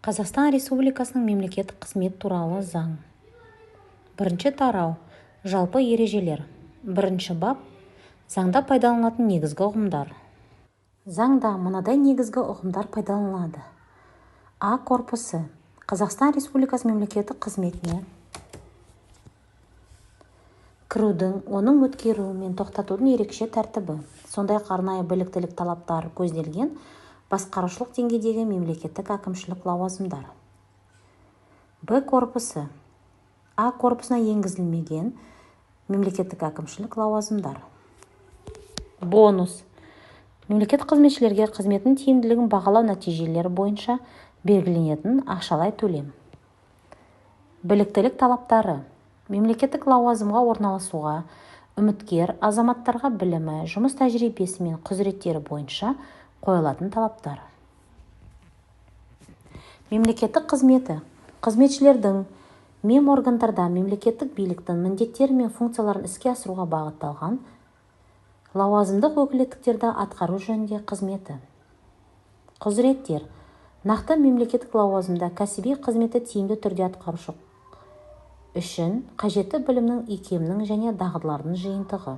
Қазақстан Республикасының мемлекеттік қызмет туралы заң. Бірінші тарау. Жалпы ережелер. Бірінші бап. Заңда пайдаланылатын негізгі ұғымдар. Заңда мынадай негізгі ұғымдар пайдаланылады. А корпусы. Қазақстан Республикасы мемлекеттік қызметіне кірудің, оның өткеру мен тоқтатудың ерекше тәртібі, сондай-ақ арнайы біліктілік талаптары көзделген басқарушылық деңгейдегі мемлекеттік әкімшілік лауазымдар. Б корпусы. А корпусына енгізілмеген мемлекеттік әкімшілік лауазымдар. Бонус. Мемлекет қызметшілерге қызметтің тиімділігін бағалау нәтижелері бойынша белгіленетін ақшалай төлем. Біліктілік талаптары. Мемлекеттік лауазымға орналасуға үміткер азаматтарға білімі, жұмыс тәжірибесі мен құзыреттері бойынша қойылатын талаптар. Мемлекеттік қызметі. Қызметшілердің меморгандарда мемлекеттік биліктің міндеттері мен функцияларын іске асыруға бағытталған лауазымдық өкілеттіктерді атқару жөнінде қызметі. Құзыреттер. Нақты мемлекеттік лауазымда кәсіби қызметті тиімді түрде атқарушы үшін қажетті білімнің, икемнің және дағдылардың жиынтығы.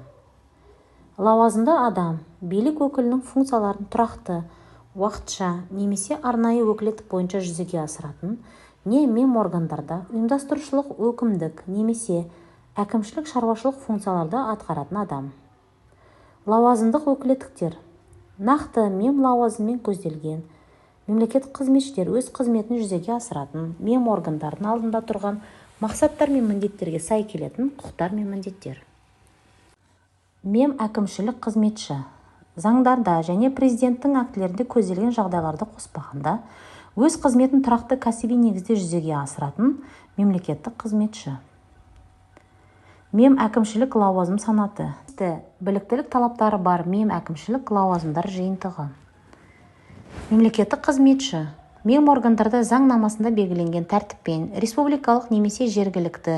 Лауазымды адам билік өкілінің функцияларын тұрақты, уақытша немесе арнайы өкілеттік бойынша жүзеге асыратын не меморгандарда ұйымдастырушылық, өкімдік немесе әкімшілік шаруашылық функцияларды атқаратын адам. Лауазымдық өкілеттіктер. Нақты мемлауазыммен көзделген мемлекеттік қызметшілер өз қызметін жүзеге асыратын меморгандардың алдында тұрған мақсаттар мен міндеттерге сай келетін құқықтар мен міндеттер. Мемәкімшілік қызметші. Заңдарда және президенттің актілерінде көзделген жағдайларды қоспағанда өз қызметін тұрақты кәсіби негізде жүзеге асыратын мемлекеттік қызметші. Мемәкімшілік лауазым санаты. Біліктілік талаптары бар мемәкімшілік лауазымдар жиынтығы. Мемлекеттік қызметші. Меморгандарда заңнамасында белгіленген тәртіппен республикалық немесе жергілікті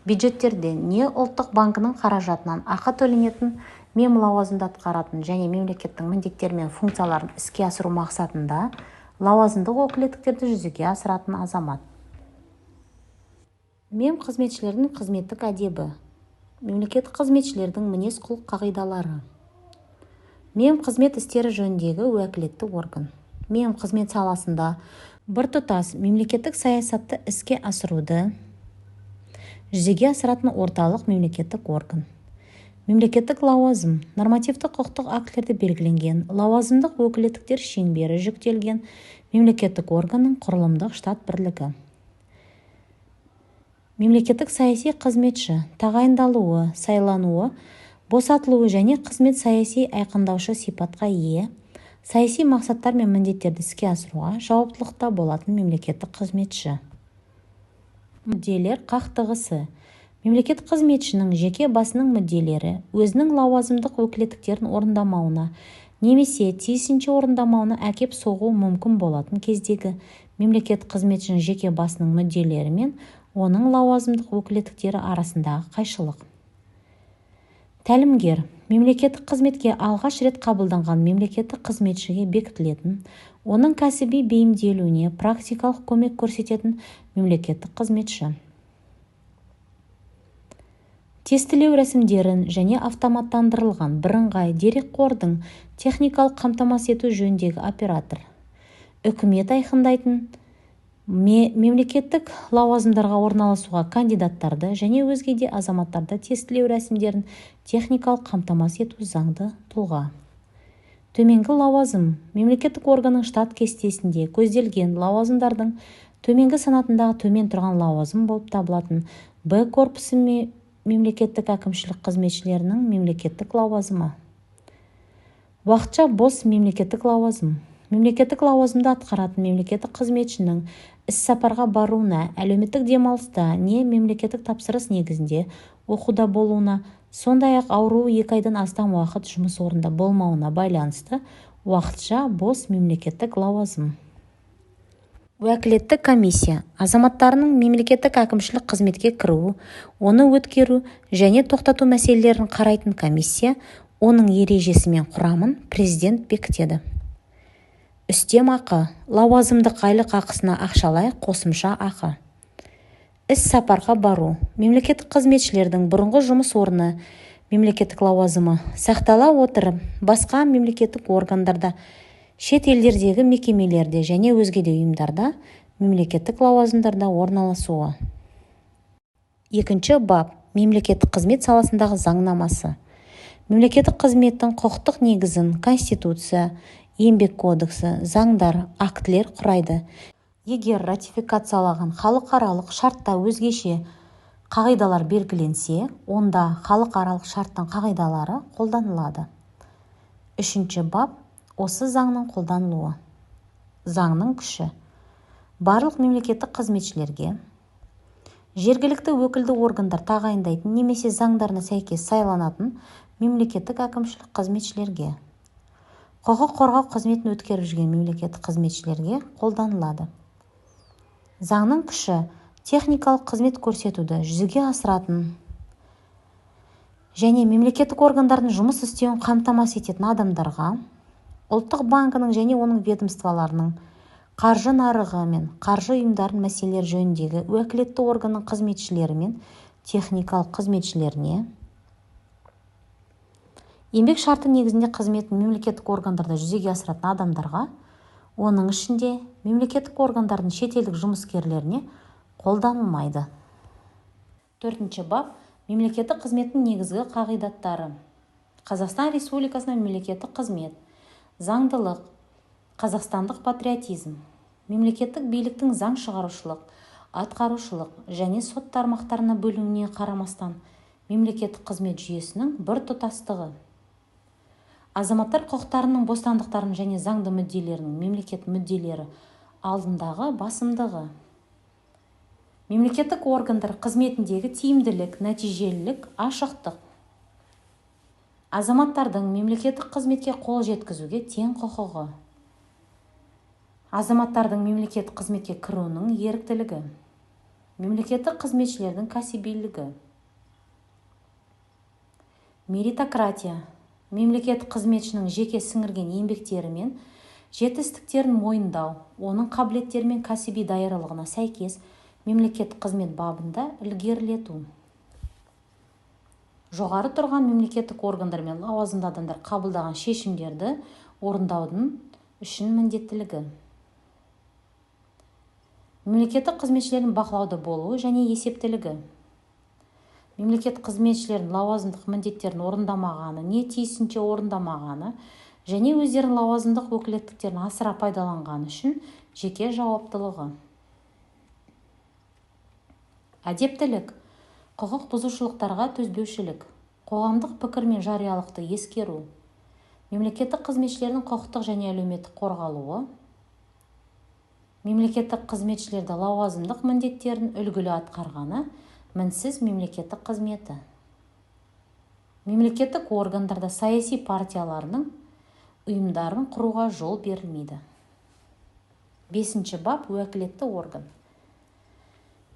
бюджеттерден не ұлттық банкінің қаражатынан ақы төленетін мемлауазымды атқаратын және мемлекеттің міндеттері мен функцияларын іске асыру мақсатында лауазымдық өкілеттіктерді жүзеге асыратын азамат. Мемқызметшілердің қызметтік әдебі. Мемлекеттік қызметшілердің мінез-құлық қағидалары. Мемқызмет істері жөніндегі уәкілетті орган. Мемқызмет саласында біртұтас мемлекеттік саясатты іске асыруды жүзеге асыратын орталық мемлекеттік орган. Мемлекеттік лауазым. Нормативті құқықтық актілерде белгіленген лауазымдық өкілеттіктер шеңбері жүктелген мемлекеттік органның құрылымдық штат бірлігі. Мемлекеттік саяси қызметші. Тағайындалуы, сайлануы, босатылуы және қызмет саяси айқындаушы сипатқа ие, саяси мақсаттар мен міндеттерді іске асыруға жауаптылықта болатын мемлекеттік қызметші. Мүдделер қақтығысы. Мемлекеттік қызметшінің жеке басының мүдделері өзінің лауазымдық өкілеттіктерін орындамауына немесе тиісінше орындамауына әкеп соғуы мүмкін болатын кездегі мемлекеттік қызметшінің жеке басының мүдделері мен оның лауазымдық өкілеттіктері арасындағы қайшылық. Тәлімгер. Мемлекеттік қызметке алғаш рет қабылданған мемлекеттік қызметшіге бекітілетін, оның кәсіби бейімделуіне практикалық көмек көрсететін мемлекеттік қызметші. Тестілеу рәсімдерін және автоматтандырылған бірыңғай дерекқордың техникалық қамтамасыз ету жөніндегі оператор. Үкімет айқындайтын мемлекеттік лауазымдарға орналасуға кандидаттарды және өзге де азаматтарды тестілеу рәсімдерін техникалық қамтамасыз ету заңды тұлға. Төменгі лауазым. Мемлекеттік органның штат кестесінде көзделген лауазымдардың төменгі санатындағы төмен тұрған лауазым болып табылатын Б корпусы мемлекеттік әкімшілік қызметшілерінің мемлекеттік лауазымы. Уақытша бос мемлекеттік лауазым. Мемлекеттік лауазымды атқаратын мемлекеттік қызметшінің іс-сапарға баруына, әлеуметтік демалыста не мемлекеттік тапсырыс негізінде оқуда болуына, сондай-ақ ауруы 2 айдан астам уақыт жұмыс орнында болмауына байланысты уақытша бос мемлекеттік лауазым. Уәкілетті комиссия азаматтарының мемлекеттік әкімшілік қызметке кіру, оны өткеру және тоқтату мәселелерін қарайтын комиссия, оның ережесі мен құрамын президент бекітеді. үстем ақы, лауазымдық айлық ақысына ақшалай қосымша ақы. Іс-сапарға бару, мемлекеттік қызметшілердің бұрынғы жұмыс орны, мемлекеттік лауазымы сақтала отырып, басқа мемлекеттік органдарда, шет елдердегі мекемелерде және өзге де ұйымдарда мемлекеттік лауазымдарда орналасуы. Екінші бап. Мемлекеттік қызмет саласындағы заңнамасы. Мемлекеттік қызметтің құқықтық негізін Конституция, Еңбек кодексі, заңдар, актілер құрайды. Егер ратификациялаған халықаралық шартта өзгеше қағидалар белгіленсе, онда халықаралық шарттың қағидалары қолданылады. Үшінші бап. Осы заңның қолданылуы. Заңның күші. Барлық мемлекеттік қызметшілерге жергілікті өкілді органдар тағайындайтын немесе заңдарына сәйкес сайланатын мемлекеттік әкімшілік қызметшілерге, құқық қорғау қызметін өткеріп жүрген мемлекеттік қызметшілерге қолданылады. Заңның күші техникалық қызмет көрсетуді жүзеге асыратын және мемлекеттік органдардың жұмыс істеуін қамтамасыз ететін адамдарға, ұлттық банкінің және оның ведомстволарының, қаржы нарығы мен қаржы ұйымдарының мәселелері жөніндегі уәкілетті органның қызметшілері мен техникалық қызметшілеріне, еңбек шарты негізінде қызметін мемлекеттік органдарда жүзеге асыратын адамдарға, оның ішінде мемлекеттік органдардың шетелдік жұмыскерлеріне қолданылмайды. Төртінші бап. Мемлекеттік қызметтің негізгі қағидаттары. Қазақстан Республикасының мемлекеттік қызмет, заңдылық, қазақстандық патриотизм, мемлекеттік биліктің заң шығарушылық, атқарушылық және сот тармақтарына бөлінуіне қарамастан мемлекеттік қызмет жүйесінің бір тұтастығы. Азаматтар құқықтарының, бостандықтарының және заңды мүдделерінің мемлекет мүдделері алдындағы басымдығы. Мемлекеттік органдар қызметіндегі тиімділік, нәтижелілік, ашықтық. Азаматтардың мемлекеттік қызметке қол жеткізуге тең құқығы. Азаматтардың мемлекеттік қызметке кіруінің еріктілігі. Мемлекеттік қызметшілердің кәсібилігі. Меритократия. Мемлекеттік қызметшінің жеке сіңірген еңбектері мен жетістіктерін мойындау, оның қабілеттері мен кәсіби даярлығына сәйкес мемлекеттік қызмет бабында ілгерілету. Жоғары тұрған мемлекеттік органдар мен лауазымды адамдар қабылдаған шешімдерді орындаудың үшін міндеттілігі. Мемлекеттік қызметшілердің бақылауда болуы және есептілігі. Мемлекеттік қызметшілердің лауазымдық міндеттерін орындамағаны, не тиісінше орындамағаны және өздерінің лауазымдық өкілеттіктерін асыра пайдаланғаны үшін жеке жауаптылығы. Әдептілік. Құқық бұзушылықтарға төзбеушілік. Қоғамдық пікір мен жариялықты ескеру. Мемлекеттік қызметшілердің құқықтық және әлеуметтік қорғалуы. Мемлекеттік қызметшілерді лауазымдық міндеттерін үлгілі атқарғаны, мінсіз мемлекеттік қызметі. Мемлекеттік органдарда саяси партияларының ұйымдарын құруға жол берілмейді. Бесінші бап. Уәкілетті орган.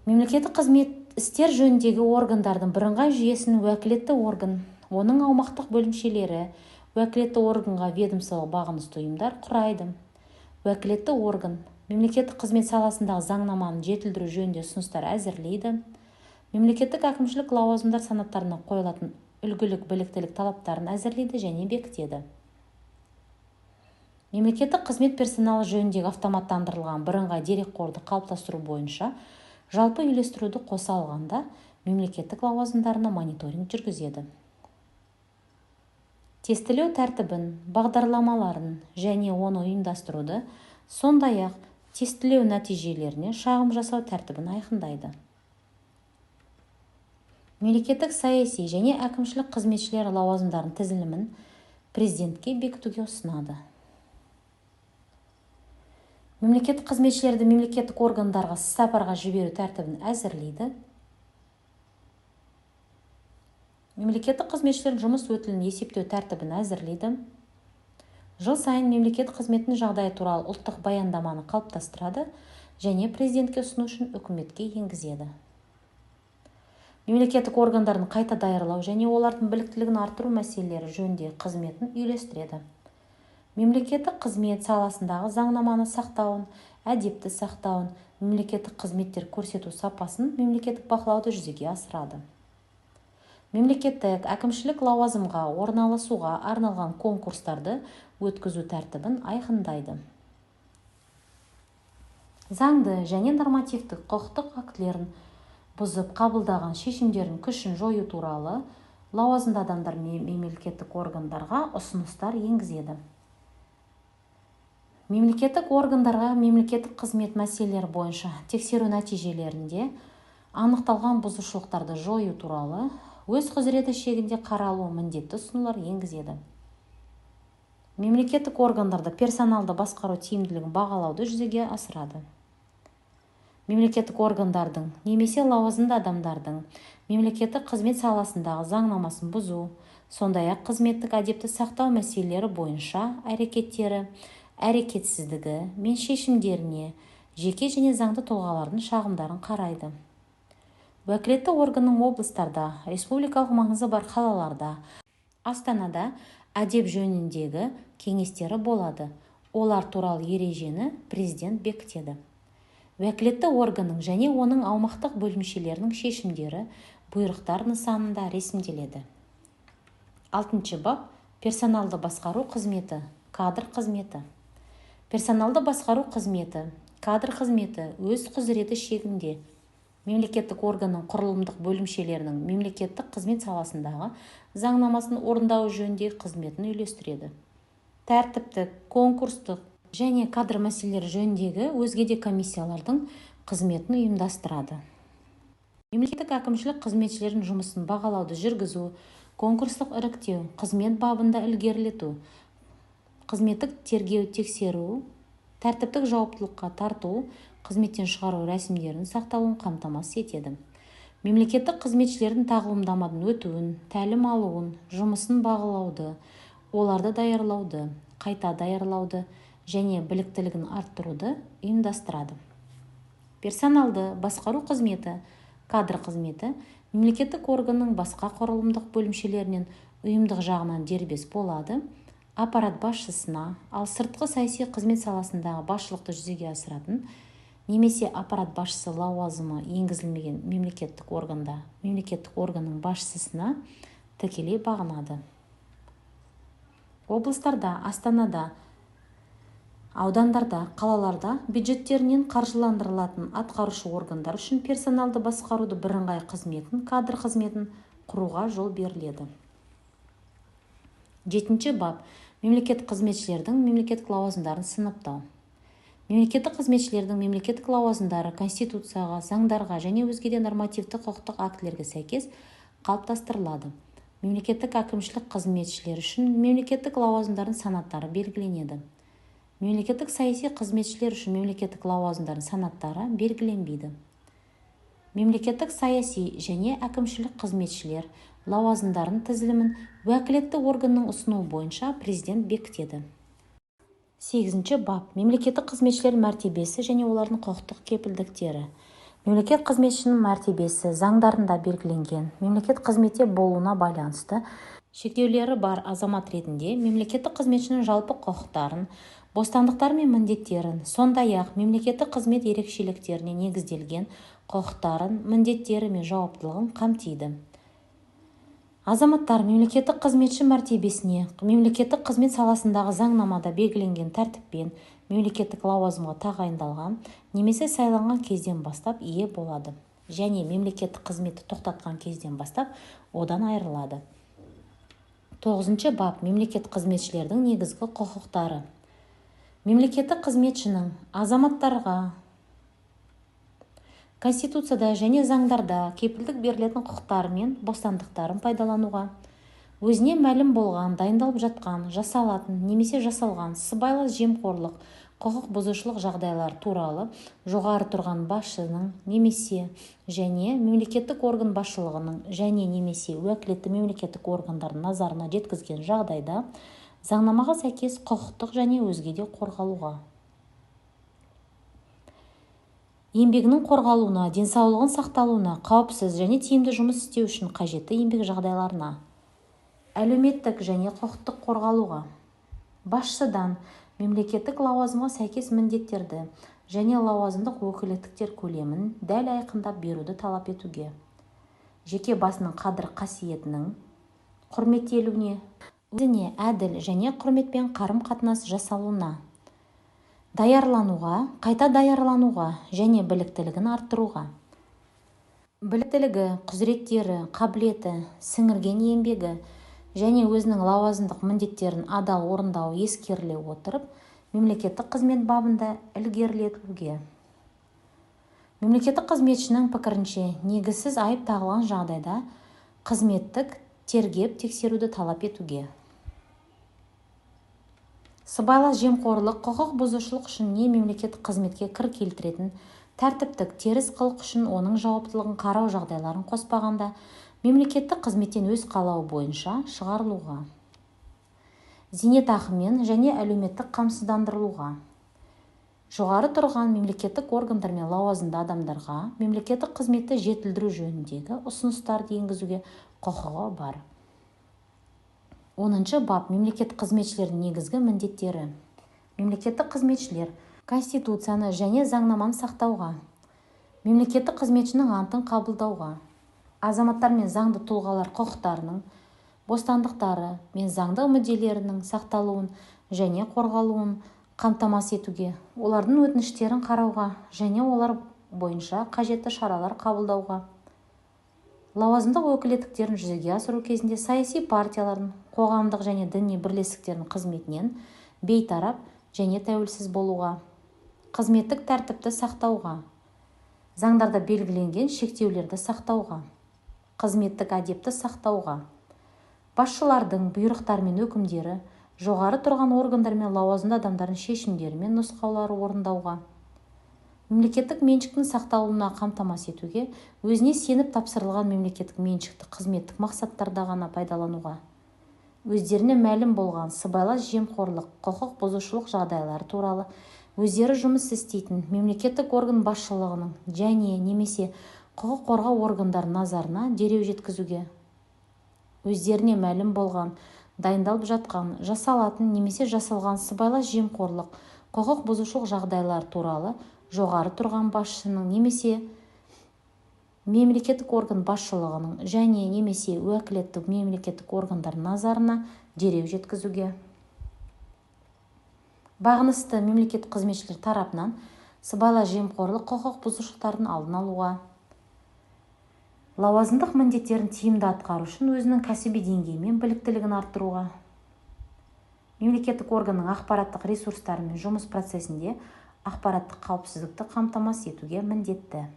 Мемлекеттік қызмет істер жөніндегі органдардың бірыңғай жүйесін уәкілетті орган, оның аумақтық бөлімшелері, уәкілетті органға ведомстволық бағынысты ұйымдар құрайды. Уәкілетті орган мемлекеттік қызмет саласындағы заңнаманы жетілдіру жөнінде ұсыныстар әзірлейді. Мемлекеттік әкімшілік лауазымдар санаттарына қойылатын үлгілік біліктілік талаптарын әзірлейді және бекітеді. Мемлекеттік қызмет персоналы жөніндегі автоматтандырылған бірыңғай дерекқорды қалыптастыру бойынша жалпы үйлестіруді қоса алғанда мемлекеттік лауазымдарына мониторинг жүргізеді. Тестілеу тәртібін, бағдарламаларын және оны ұйымдастыруды, сондай-ақ тестілеу нәтижелеріне шағым жасау тәртібін айқындайды. Мемлекеттік саяси және әкімшілік қызметшілер лауазымдарының тізілімін президентке бекітуге ұсынады. Мемлекеттік қызметшілерді мемлекеттік органдарға сапарға жіберу тәртібін әзірлейді. Мемлекеттік қызметшілердің жұмыс өтілін есептеу тәртібін әзірлейді. Жыл сайын мемлекеттік қызметтің жағдайы туралы ұлттық баяндаманы қалыптастырады және президентке ұсыну үшін үкіметке енгізеді. Мемлекеттік органдардың қайта даярлау және олардың біліктілігін арттыру мәселелері жөнінде қызметін үйлестіреді. мемлекеттік қызмет саласындағы заңнаманы сақтауын, әдепті сақтауын, мемлекеттік қызметтер көрсету сапасын, мемлекеттік бақылауды жүзеге асырады. Мемлекеттік әкімшілік лауазымға орналасуға арналған конкурстарды өткізу тәртібін айқындайды. Заңды және нормативтік құқықтық актілерін бұзып қабылдаған шешімдердің күшін жою туралы лауазымды адамдар мемлекеттік органдарға ұсыныстар енгізеді. Мемлекеттік органдарға мемлекеттік қызмет мәселелері бойынша тексеру нәтижелерінде анықталған бұзушылықтарды жою туралы өз құзыреті шегінде қаралуы міндетті ұсынулар енгізеді. Мемлекеттік органдарда персоналды басқару тиімділігін бағалауды жүзеге асырады. Мемлекеттік органдардың немесе лауазымды адамдардың мемлекеттік қызмет саласындағы заңнамасын бұзу, сондай-ақ қызметтік әдепті сақтау мәселелері бойынша әрекетсіздігі мен шешімдеріне жеке және заңды тұлғалардың шағымдарын қарайды. Уәкілетті органның облыстарда, республикалық маңызы бар қалаларда, Астанада әдеп жөніндегі кеңестері болады. Олар туралы ережені президент бекітеді. Уәкілетті органның және оның аумақтық бөлімшелерінің шешімдері бұйрықтар нысанында ресімделеді. 6 бап. Персоналды басқару қызметі, кадр қызметі. Персоналды басқару қызметі, кадр қызметі өз құзыреті шегінде мемлекеттік органның құрылымдық бөлімшелерінің мемлекеттік қызмет саласындағы заңнамасын орындау жөніндегі қызметін үйлестіреді. Тәртіптік, конкурстық және кадр мәселелері жөніндегі өзге де комиссиялардың қызметін ұйымдастырады. Мемлекеттік әкімшілік қызметшілердің жұмысын бағалауды жүргізу, конкурстық іріктеу, қызмет бабында ілгерілету, қызметтік тергеу тексеру, тәртіптік жауаптылыққа тарту, қызметтен шығару рәсімдерін сақтауын қамтамасыз етеді. Мемлекеттік қызметшілердің тағылымдамадан өтуін, тәлім алуын, жұмысын бағалауды, оларды даярлауды, қайта даярлауды және біліктілігін арттыруды ұйымдастырады. Персоналды басқару қызметі, кадр қызметі мемлекеттік органның басқа құрылымдық бөлімшелерінен ұйымдық жағынан дербес болады. Аппарат басшысына, ал сыртқы саяси қызмет саласындағы басшылықты жүзеге асыратын немесе аппарат басшысы лауазымы енгізілмеген мемлекеттік органда мемлекеттік органның басшысына тікелей бағынады. Облыстарда, Астанада, аудандарда, қалаларда бюджеттерінен қаржыландырылатын атқарушы органдар үшін персоналды басқаруды бірыңғай қызметін, кадр қызметін құруға жол беріледі. 7 бап. Мемлекеттік қызметшілердің мемлекеттік лауазымдарын сыныптау. Мемлекеттік қызметшілердің мемлекеттік лауазымдары Конституцияға, заңдарға және өзге де нормативті құқықтық актілерге сәйкес қалыптастырылады. Мемлекеттік әкімшілік қызметшілер үшін мемлекеттік лауазымдардың санаттары белгіленеді. Мемлекеттік саяси қызметшілер үшін мемлекеттік лауазымдардың санаттары белгіленбейді. Мемлекеттік саяси және әкімшілік қызметшілер лауазымдарын тізілімін уәкілетті органның ұсынуы бойынша президент бекітеді. 8 бап. Мемлекеттік қызметшілер мәртебесі және олардың құқықтық кепілдіктері. Мемлекет қызметшінің мәртебесі заңдарында белгіленген мемлекет қызметте болуына байланысты шектеулері бар азамат ретінде мемлекеттік қызметшінің жалпы құқықтарын, бостандықтары мен міндеттерін, сондай-ақ мемлекеттік қызмет ерекшеліктеріне негізделген құқықтарын, міндеттері мен жауаптылығын қамтиды. Азаматтар мемлекеттік қызметші мәртебесіне мемлекеттік қызмет саласындағы заңнамада белгіленген тәртіппен мемлекеттік лауазымға тағайындалған немесе сайланған кезден бастап ие болады және мемлекеттік қызметті тоқтатқан кезден бастап одан айырылады. 9 бап. Мемлекеттік қызметшілердің негізгі құқықтары. Мемлекеттік қызметшінің азаматтарға Конституцияда және заңдарда кепілдік берілетін құқықтары мен бостандықтарын пайдалануға, өзіне мәлім болған, дайындалып жатқан, жасалатын немесе жасалған сыбайлас жемқорлық, құқық бұзушылық жағдайлар туралы жоғары тұрған басшының немесе және мемлекеттік орган басшылығының және немесе уәкілетті мемлекеттік органдардың назарына жеткізген жағдайда заңнамаға сәйкес құқықтық және өзге де қорғалуға. Еңбегінің қорғалуына, денсаулығын сақталуына, қауіпсіз және тиімді жұмыс істеу үшін қажетті еңбек жағдайларына, әлеуметтік және құқықтық қорғалуға. Басшыдан мемлекеттік лауазымға сәйкес міндеттерді және лауазымдық өкілеттіктер көлемін дәл айқындап беруді талап етуге. Жеке басының қадір-қасиетінің құрметтелуіне, өзіне әділ және құрметпен қарым-қатынас жасалуына, даярлануға, қайта даярлануға және біліктілігін арттыруға. Біліктілігі, құзыреттері, қабілеті, сіңірген еңбегі және өзінің лауазымдық міндеттерін адал орындауы ескеріле отырып, мемлекеттік қызмет бабында ілгерілетілуге. Мемлекеттік қызметшінің пікірінше, негізсіз айып тағылған жағдайда қызметтік тергеп-тексеруді талап етуге. Сыбайлас жемқорлық құқық бұзушылық үшін не мемлекеттік қызметке кір келтіретін тәртіптік теріс қылық үшін оның жауаптылығын қарау жағдайларын қоспағанда мемлекеттік қызметтен өз қалауы бойынша шығарылуға. Зейнетақымен және әлеуметтік қамсыздандырылуға. Жоғары тұрған мемлекеттік органдар мен лауазымды адамдарға мемлекеттік қызметті жетілдіру жөніндегі ұсыныстарды енгізуге құқығы бар. 10 бап мемлекеттік қызметшілердің негізгі міндеттері. Мемлекеттік қызметшілер Конституцияны және заңнаманы сақтауға, мемлекеттік қызметшінің антын қабылдауға, азаматтар мен заңды тұлғалар құқықтарының, бостандықтары мен заңды мүдделерінің сақталуын және қорғалуын қамтамасыз етуге, олардың өтініштерін қарауға және олар бойынша қажетті шаралар қабылдауға. Лауазымдық өкілеттіктерін жүзеге асыру кезінде саяси партиялардың, қоғамдық және діни бірлестіктердің қызметінен бейтарап және тәуелсіз болуға. Қызметтік тәртіпті сақтауға. Заңдарда белгіленген шектеулерді сақтауға. Қызметтік әдепті сақтауға. Басшылардың бұйрықтары мен өкімдері, жоғары тұрған органдар мен лауазымды адамдардың шешімдері мен нұсқаулары орындауға. Мемлекеттік меншіктің сақталуына қамтамасыз етуге, өзіне сеніп тапсырылған мемлекеттік меншікті қызметтік мақсаттарда ғана пайдалануға. Өздеріне мәлім болған сыбайлас жемқорлық, құқық бұзушылық жағдайлары туралы өздері жұмыс істейтін мемлекеттік орган басшылығының және немесе құқық қорғау органдарының назарына дереу жеткізуге. Өздеріне мәлім болған, дайындалып жатқан, жасалатын немесе жасалған сыбайлас жемқорлық, құқық бұзушылық жағдайлар туралы жоғары тұрған басшының немесе мемлекеттік орган басшылығының және немесе уәкілетті мемлекеттік органдар назарына дереу жеткізуге. Бағынысты мемлекеттік қызметшілер тарапынан сыбайлас жемқорлық құқық бұзушылықтардың алдын алуға. Лауазымдық міндеттерін тиімді атқару үшін өзінің кәсіби деңгейі мен біліктілігін арттыруға. Мемлекеттік органның ақпараттық ресурстары мен жұмыс процесінде ақпараттық қауіпсіздікті қамтамасыз етуге міндетті.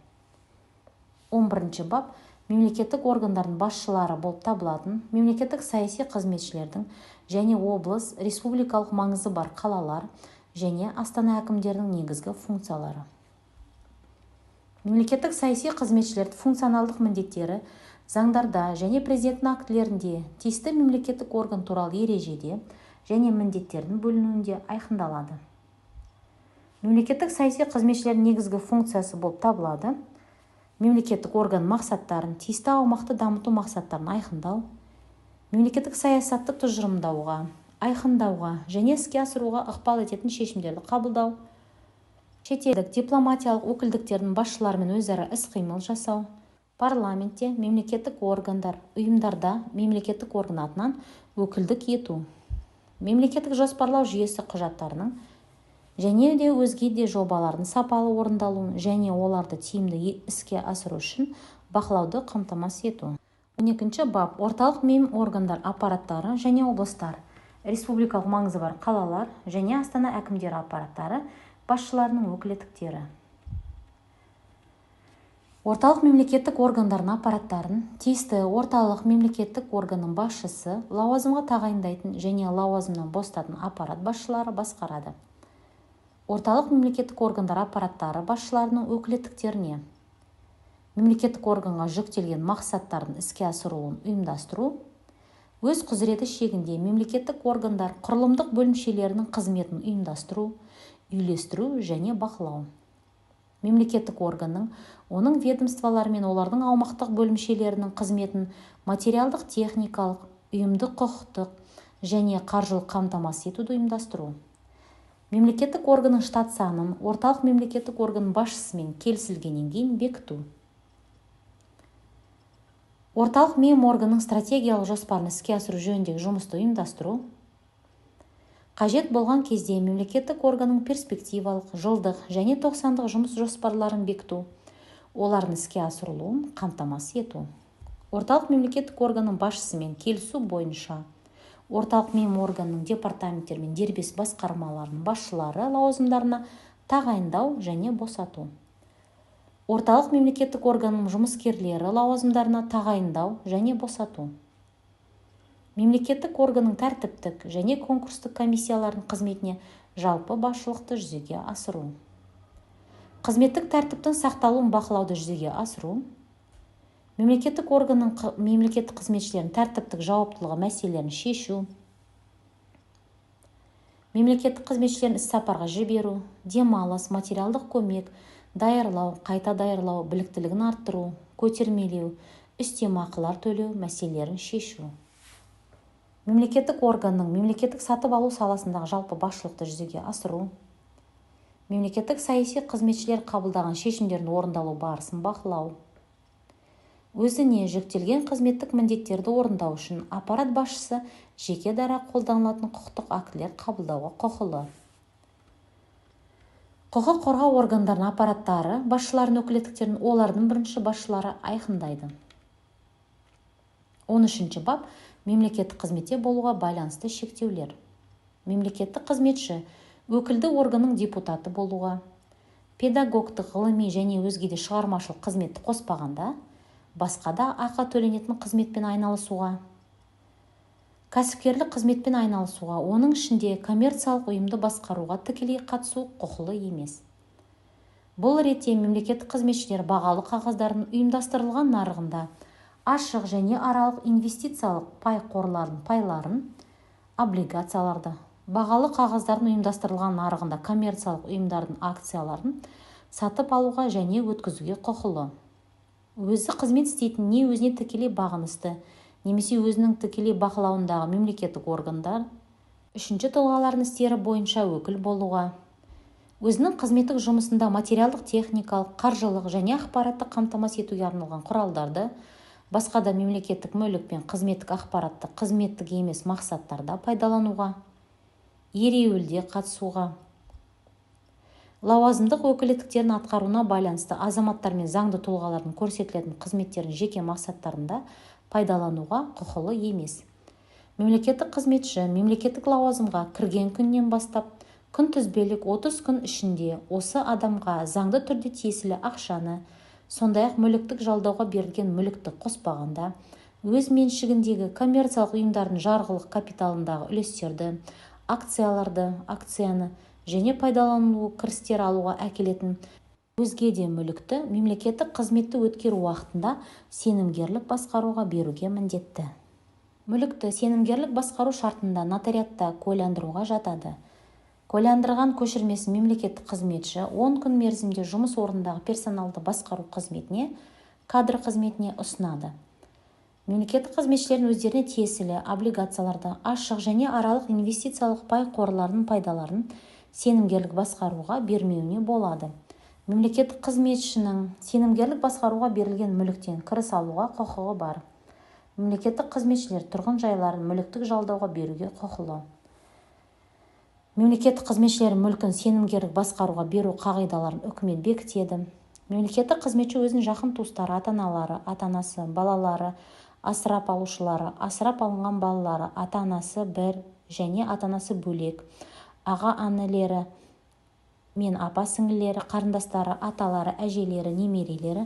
11 бап мемлекеттік органдардың басшылары болып табылатын мемлекеттік саяси қызметшілердің және облыс, республикалық маңызы бар қалалар және астана әкімдерінің негізгі функциялары. Мемлекеттік саяси қызметшілердің функционалдық міндеттері заңдарда және президенттің актілерінде, тиісті мемлекеттік орган туралы ережеде және міндеттердің бөлінуінде айқындалады. Мемлекеттік саяси қызметшілердің негізгі функциясы болып табылады мемлекеттік орган мақсаттарын, тиісті аумақты дамыту мақсаттарын айқындау, мемлекеттік саясатты тұжырымдауға, айқындауға және іске асыруға ықпал ететін шешімдерді қабылдау, шетелдік дипломатиялық өкілдіктердің басшыларымен өзара іс-қимыл жасау, парламентте мемлекеттік органдар, ұйымдарда мемлекеттік орган атынан өкілдік ету, мемлекеттік жоспарлау жүйесі құжаттарының және де өзге де жобалардың сапалы орындалуын және оларды тиімді іске асыру үшін бақылауды қамтамасыз ету. 12 бап орталық мем органдар аппараттары және облыстар, республикалық маңызы бар қалалар және астана әкімдері аппараттары басшыларының өкілеттіктері. Орталық мемлекеттік органдардың аппараттарын тиісті орталық мемлекеттік органның басшысы, лауазымға тағайындайтын және лауазымнан босататын аппарат басшылары басқарады. Орталық мемлекеттік органдар аппараттары басшыларының өкілеттіктеріне мемлекеттік органға жүктелген мақсаттардың іске асырылуын ұйымдастыру, өз құзыреті шегінде мемлекеттік органдар құрылымдық бөлімшелерінің қызметін ұйымдастыру, үйлестіру және бақылау. Мемлекеттік органның, оның ведомстволары мен олардың аумақтық бөлімшелерінің қызметін материалдық, техникалық, ұйымдық, құқықтық және қаржылық қамтамасыз етуді ұйымдастыру. Мемлекеттік органның штат санын орталық мемлекеттік органның басшысымен келісілгеннен кейін бекіту. Орталық меморганның стратегиялық жоспарын іске асыру жөніндегі жұмысты ұйымдастыру. Қажет болған кезде мемлекеттік органның перспективалық, жылдық және 90-дық жұмыс жоспарларын бекіту, олардың іске асырылуын қамтамасыз ету. Орталық мемлекеттік органның басшысымен келісу бойынша орталық меморганның департаменттер мен дербес басқармаларының басшылары лауазымдарына тағайындау және босату. Орталық мемлекеттік органның жұмыскерлері лауазымдарына тағайындау және босату. Мемлекеттік органның тәртіптік және конкурстық комиссиялардың қызметіне жалпы басшылықты жүзеге асыру. Қызметтік тәртіптің сақталуын бақылауды жүзеге асыру. Мемлекеттік органның мемлекеттік қызметшілерінің тәртіптік жауаптылығы мәселелерін шешу. Мемлекеттік қызметшілерін іс-сапарға жіберу, демалыс, материалдық көмек, даярлау, қайта даярлау, біліктілігін арттыру, көтермелеу, үстемақылар төлеу мәселелерін шешу. Мемлекеттік органның мемлекеттік сатып алу саласындағы жалпы басшылықты жүзеге асыру. Мемлекеттік саяси қызметшілер қабылдаған шешімдердің орындалу барысын бақылау. Өзіне жүктелген қызметтік міндеттерді орындау үшін аппарат басшысы жеке дара қолданылатын құқықтық актілер қабылдауға құқылы. Құқық қорғау органдарының аппараттары басшыларының өкілеттіктерін олардың бірінші басшылары айқындайды. 13-ші бап. Мемлекеттік қызметте болуға байланысты шектеулер. Мемлекеттік қызметші өкілді органның депутаты болуға, педагогтық, ғылыми және өзге де шығармашылық қызметті қоспағанда, басқа да ақы төленетін қызметпен айналысуға, кәсіпкерлік қызметпен айналысуға, оның ішінде коммерциялық ұйымды басқаруға тікелей қатысу құқылы емес. Бұл ретте мемлекеттік қызметшілер бағалы қағаздардың ұйымдастырылған нарығында ашық және аралық инвестициялық пай қорлардың пайларын, облигацияларды, бағалы қағаздардың ұйымдастырылған нарығында коммерциялық ұйымдардың акцияларын сатып алуға және өткізуге құқылы. Өзі қызмет істейтін не өзіне тікелей бағынысты, немесе өзінің тікелей бақылауындағы мемлекеттік органдар, үшінші тұлғалардың істері бойынша өкіл болуға, өзінің қызметтік жұмысында материалдық, техникалық, қаржылық және ақпараттық қамтамасыз етуге арналған құралдарды, басқа да мемлекеттік мүлік пен қызметтік ақпаратты қызметтік емес мақсаттарда пайдалануға, ереуілде қатысуға, лауазымдық өкілеттіктерін атқаруына байланысты азаматтар мен заңды тұлғалардың көрсетілетін қызметтерін жеке мақсаттарында пайдалануға құқылы емес. Мемлекеттік қызметші мемлекеттік лауазымға кірген күннен бастап күнтізбелік 30 күн ішінде осы адамға заңды түрде тиесілі ақшаны, сондай-ақ мүліктік жалдауға берілген мүлікті қоспағанда, өз меншігіндегі коммерциялық ұйымдардың жарғылық капиталындағы үлестерді, акцияны және пайдаланылу кірістер алуға әкелетін өзге де мүлікті мемлекеттік қызметті өткеру уақытында сенімгерлік басқаруға беруге міндетті. Мүлікті сенімгерлік басқару шартында нотариатта куәландыруға жатады. Куәландырған көшірмесін мемлекеттік қызметші 10 күн мерзімде жұмыс орнындағы персоналды басқару қызметіне, кадр қызметіне ұсынады. Мемлекеттік қызметшілердің өздеріне тиесілі облигацияларды, ашық және аралық инвестициялық пай қорларының пайдаларын сенімгерлік басқаруға бермеуіне болады. Мемлекеттік қызметшінің сенімгерлік басқаруға берілген мүліктен кіріс алуға құқығы бар. Мемлекеттік қызметшілер тұрғын жайларын мүліктік жалдауға беруге құқылы. Мемлекеттік қызметшілер мүлкін сенімгерлік басқаруға беру қағидаларын үкімет бекітеді. Мемлекеттік қызметші өзінің жақын туыстары, ата-аналары, ата-анасы, балалары, асырап алушылары, асырап алынған балалары, ата-анасы бір және ата-анасы бөлек, аға-інілері мен апа-сіңлілері, қарындастары, аталары, әжелері, немерелері,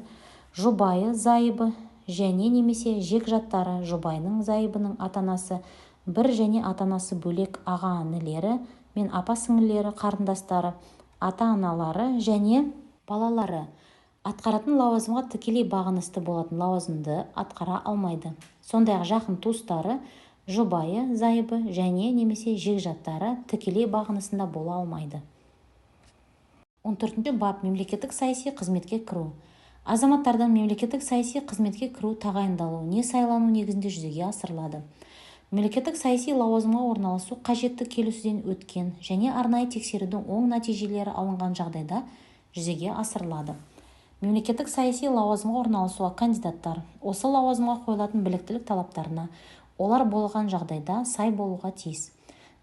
жұбайы, зайыбы және немесе жекжаттары, жұбайының, зайыбының ата-анасы бір және ата-анасы бөлек, аға-інілері мен апа-сіңлілері, қарындастары, ата-аналары және балалары атқаратын лауазымға тікелей бағынысты болатын лауазымды атқара алмайды. Сондай-ақ жақын туыстары, жұбайы, зайыбы және немесе жекжаттары тікелей бағынысында бола алмайды. 14-ші бап. Мемлекеттік саяси қызметке кіру. Азаматтардан мемлекеттік саяси қызметке кіру тағайындалу не сайлану негізінде жүзеге асырылады. мемлекеттік саяси лауазымға орналасу қажетті келісуден өткен және арнайы тексерудің оң нәтижелері алынған жағдайда жүзеге асырылады. Мемлекеттік саяси лауазымға орналасуға кандидаттар осы лауазымға қойылатын біліктілік талаптарына олар болған жағдайда сай болуға тиіс.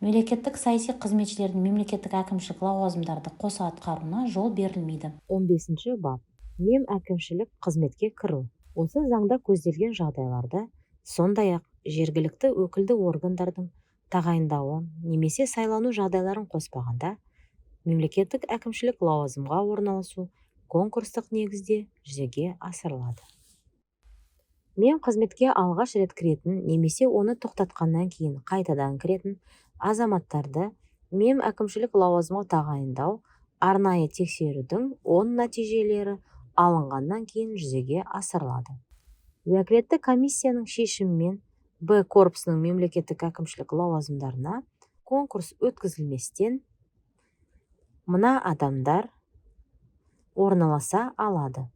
Мемлекеттік саяси қызметшілердің мемлекеттік әкімшілік лауазымдарды қоса атқаруына жол берілмейді. 15 бап. Мемәкімшілік қызметке кіру. Осы заңда көзделген жағдайларда, сондай-ақ жергілікті өкілді органдардың тағайындауы немесе сайлану жағдайларын қоспағанда, мемлекеттік әкімшілік лауазымға орналасу конкурстық негізде жүзеге асырылады. Қызметке алғаш рет кіретін немесе оны тоқтатқаннан кейін қайтадан кіретін азаматтарды әкімшілік лауазымға тағайындау арнайы тексерудің оң нәтижелері алынғаннан кейін жүзеге асырылады. Уәкілетті комиссияның шешімімен Б корпусының мемлекеттік әкімшілік лауазымдарына конкурс өткізілместен мына адамдар орналаса алады.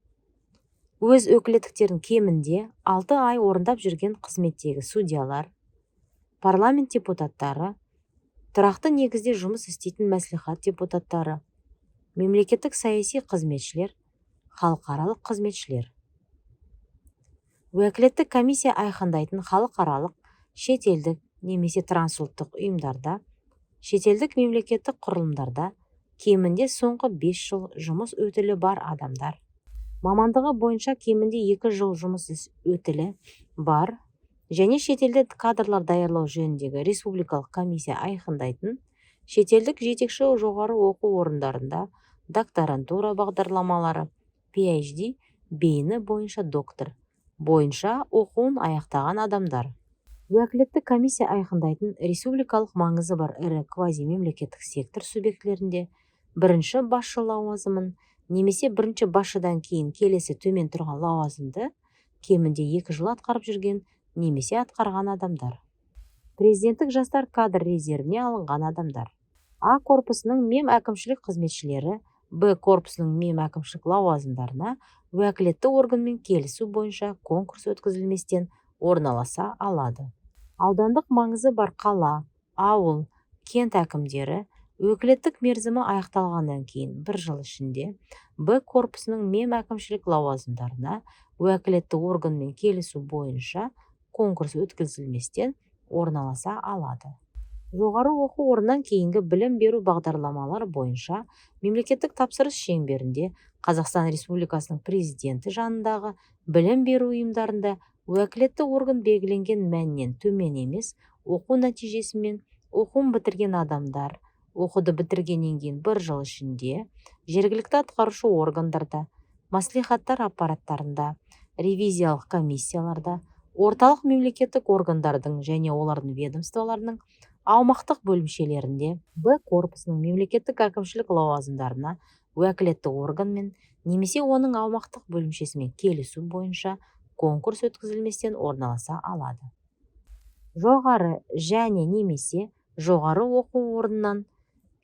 Өз өкілеттіктерін кемінде 6 ай орындап жүрген қызметтегі судьялар, парламент депутаттары, тұрақты негізде жұмыс істейтін мәслихат депутаттары, мемлекеттік саяси қызметшілер, халықаралық қызметшілер. Уәкілетті комиссия айқындайтын халықаралық, шетелдік немесе трансұлттық ұйымдарда, шетелдік мемлекеттік құрылымдарда кемінде соңғы 5 жыл жұмыс өтілі бар адамдар, мамандығы бойынша кемінде 2 жыл жұмыс өтілі бар және шетелде кадрлар даярлау жөніндегі республикалық комиссия айқындайтын шетелдік жетекші жоғары оқу орындарында докторантура бағдарламалары, PhD бейіні бойынша доктор бойынша оқуын аяқтаған адамдар. Уәкілетті комиссия айқындайтын республикалық маңызы бар ірі квазимемлекеттік сектор субъектілерінде бірінші басшы лауазымын немесе бірінші басшыдан кейін келесі төмен тұрған лауазымды кемінде 2 жыл атқарып жүрген немесе атқарған адамдар. Президенттік жастар кадр резервіне алынған адамдар. А корпусының әкімшілік қызметшілері Б корпусының әкімшілік лауазымдарына уәкілетті органмен келісу бойынша конкурс өткізілместен орналаса алады. Аудандық маңызы бар қала, ауыл, кент әкімдері өкілеттік мерзімі аяқталғаннан кейін 1 жыл ішінде Б корпусының әкімшілік лауазымдарына уәкілетті органмен келісу бойынша конкурс өткізілместен орналаса алады. Жоғары оқу орнынан кейінгі білім беру бағдарламалары бойынша мемлекеттік тапсырыс шеңберінде Қазақстан Республикасының президенті жанындағы білім беру ұйымдарында уәкілетті орган белгіленген мәннен төмен емес оқу нәтижесімен оқуын бітірген адамдар оқуды бітіргеннен кейін 1 жыл ішінде жергілікті атқарушы органдарда, мәслихаттар аппараттарында, ревизиялық комиссияларда, орталық мемлекеттік органдардың және олардың ведомстволарының аумақтық бөлімшелерінде Б корпусының мемлекеттік әкімшілік лауазымдарына уәкілетті органмен немесе оның аумақтық бөлімшесімен келісу бойынша конкурс өткізілместен орналаса алады. Жоғары және немесе жоғары оқу орнынан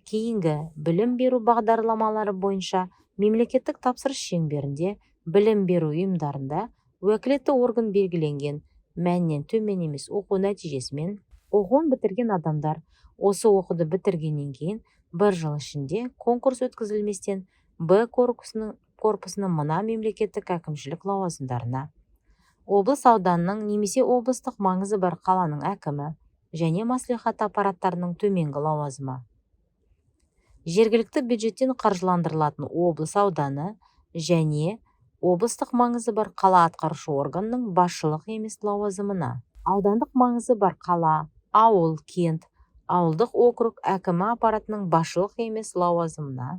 кейінгі білім беру бағдарламалары бойынша мемлекеттік тапсырыс шеңберінде білім беру ұйымдарында уәкілетті орган белгіленген мәннен төмен емес оқу нәтижесімен оқуын бітірген адамдар осы оқуды бітіргеннен кейін 1 жыл ішінде конкурс өткізілместен Б корпусының мына мемлекеттік әкімшілік лауазымдарына облыс ауданның немесе облыстық маңызы бар қаланың әкімі және мәслихат аппараттарының төменгі лауазымы. Жергілікті бюджеттен қаржыландырылатын облыс ауданы және облыстық маңызы бар қала атқарушы органның басшылық емес лауазымына. Аудандық маңызы бар қала, ауыл, кент, ауылдық округ әкімі аппаратының басшылық емес лауазымына.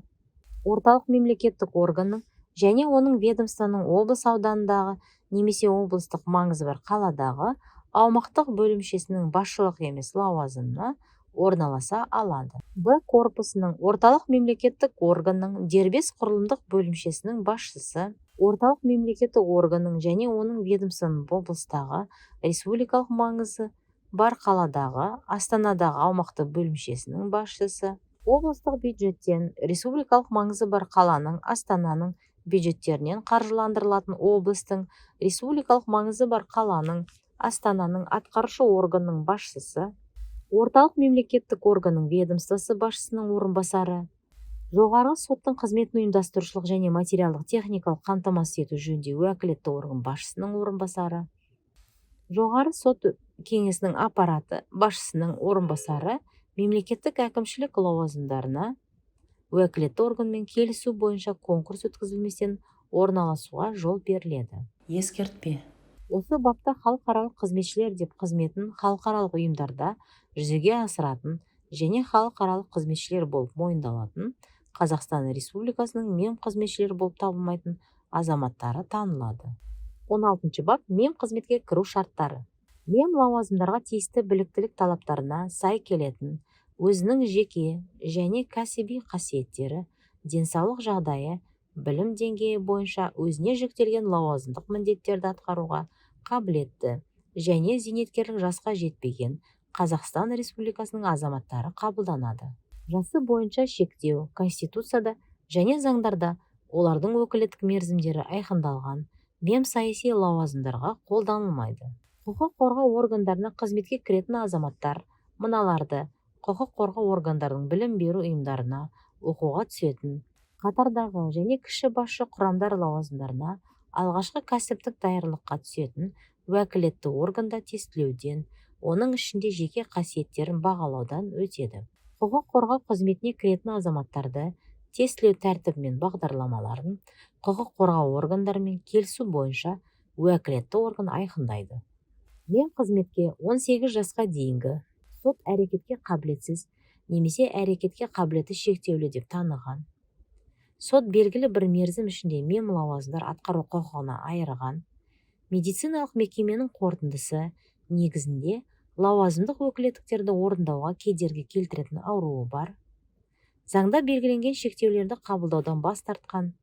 Орталық мемлекеттік органның және оның ведомствоның облыс ауданындағы немесе облыстық маңызы бар қаладағы аумақтық бөлімшесінің басшылық емес лауазымына орналаса алады. Б корпусының орталық мемлекеттік органның дербес құрылымдық бөлімшесінің басшысы, орталық мемлекеттік органның және оның ведомствоның облыстағы республикалық маңызы бар қаладағы Астанадағы аумақтық бөлімшесінің басшысы, облыстық бюджеттен республикалық маңызы бар қаланың Астананың бюджеттерінен қаржыландырылатын облыстың республикалық маңызы бар қаланың астананың атқарушы органның басшысы, орталық мемлекеттік органның ведомствосы басшысының орынбасары, жоғарғы соттың қызметін ұйымдастырушылық және материалдық техникалық қамтамасыз ету жөніндегі уәкілетті орган басшысының орынбасары, жоғары сот кеңесінің аппараты басшысының орынбасары мемлекеттік әкімшілік лауазымдарына уәкілетті органмен келісу бойынша конкурс өткізілместен орналасуға жол беріледі. Ескертпе. Осы бапта халықаралық қызметшілер деп қызметін халықаралық ұйымдарда жүзеге асыратын және халықаралық қызметшілер болып мойындалатын Қазақстан Республикасының мемқызметшілері болып табылмайтын азаматтары танылады. 16 бап мемқызметке кіру шарттары. Мем лауазымдарға тиісті біліктілік талаптарына сай келетін, өзінің жеке және кәсіби қасиеттері, денсаулық жағдайы, білім деңгейі бойынша өзіне жүктелген лауазымдық міндеттерді атқаруға қабілетті және зейнеткерлік жасқа жетпеген Қазақстан Республикасының азаматтары қабылданады. Жасы бойынша шектеу Конституцияда және заңдарда олардың өкілеттік мерзімдері айқындалған мемсаяси лауазымдарға қолданылмайды. Құқық қорғау органдарына қызметке кіретін азаматтар мыналарды: құқық қорғау органдарының білім беру ұйымдарына оқуға түсетін, қатардағы және кіші басшы құрамдар лауазымдарына алғашқы кәсіптік даярлыққа түсетін уәкілетті органда тестілеуден, оның ішінде жеке қасиеттерін бағалаудан өтеді. Құқық қорғау қызметіне кіретін азаматтарды тестілеу тәртібі мен бағдарламаларын құқық қорғау органдарымен келісу бойынша уәкілетті орган айқындайды. Мемқызметке 18 жасқа дейінгі сот әрекетке қабілетсіз немесе әрекетке қабілеті шектеулі деп таныған, сот белгілі бір мерзім ішінде мем лауазымдар атқару құқығына айырған, медициналық мекеменің қорытындысы негізінде лауазымдық өкілеттіктерді орындауға кедергі келтіретін ауруы бар, заңда белгіленген шектеулерді қабылдаудан бас тартқан,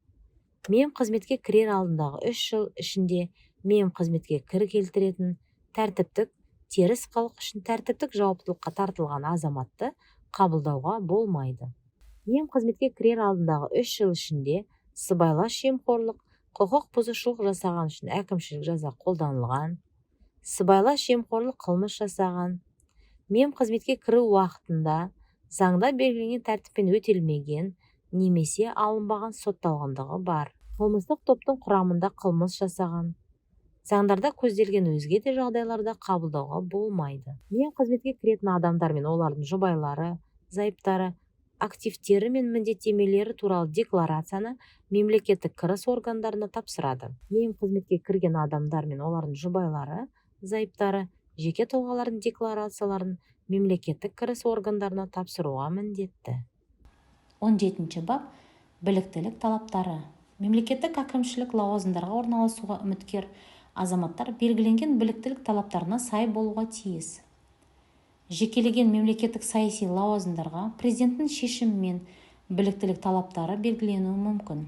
мемқызметке кірер алдындағы 3 жыл ішінде мемқызметке кір келтіретін, тәртіптік теріс қылық үшін тәртіптік жауаптылыққа тартылған азаматты қабылдауға болмайды. Мемқызметке кірер алдындағы 3 жыл ішінде сыбайлас жемқорлық, құқық бұзушылық жасаған үшін әкімшілік жаза қолданылған, сыбайлас жемқорлық қылмыс жасаған, мемқызметке кіру уақытында заңда белгіленген тәртіппен өтелмеген немесе алынбаған сотталғандығы бар, қылмыстық топтың құрамында қылмыс жасаған, заңдарда көзделген өзге де жағдайларда қабылдауға болмайды. Мемқызметке кіретін адамдар мен олардың жұбайлары, зайыптары, активтері мен міндеттемелері туралы декларацияны мемлекеттік кіріс органдарына тапсырады. Мемқызметке кірген адамдар мен олардың жұбайлары, зайыптары, жеке тұлғалардың декларацияларын мемлекеттік кіріс органдарына тапсыруға міндетті. 17 бап біліктілік талаптары. Мемлекеттік әкімшілік лауазымдарға орналасуға үміткер азаматтар белгіленген біліктілік талаптарына сай болуға тиіс. Жекелеген мемлекеттік саяси лауазымдарға президенттің шешімімен біліктілік талаптары белгіленуі мүмкін.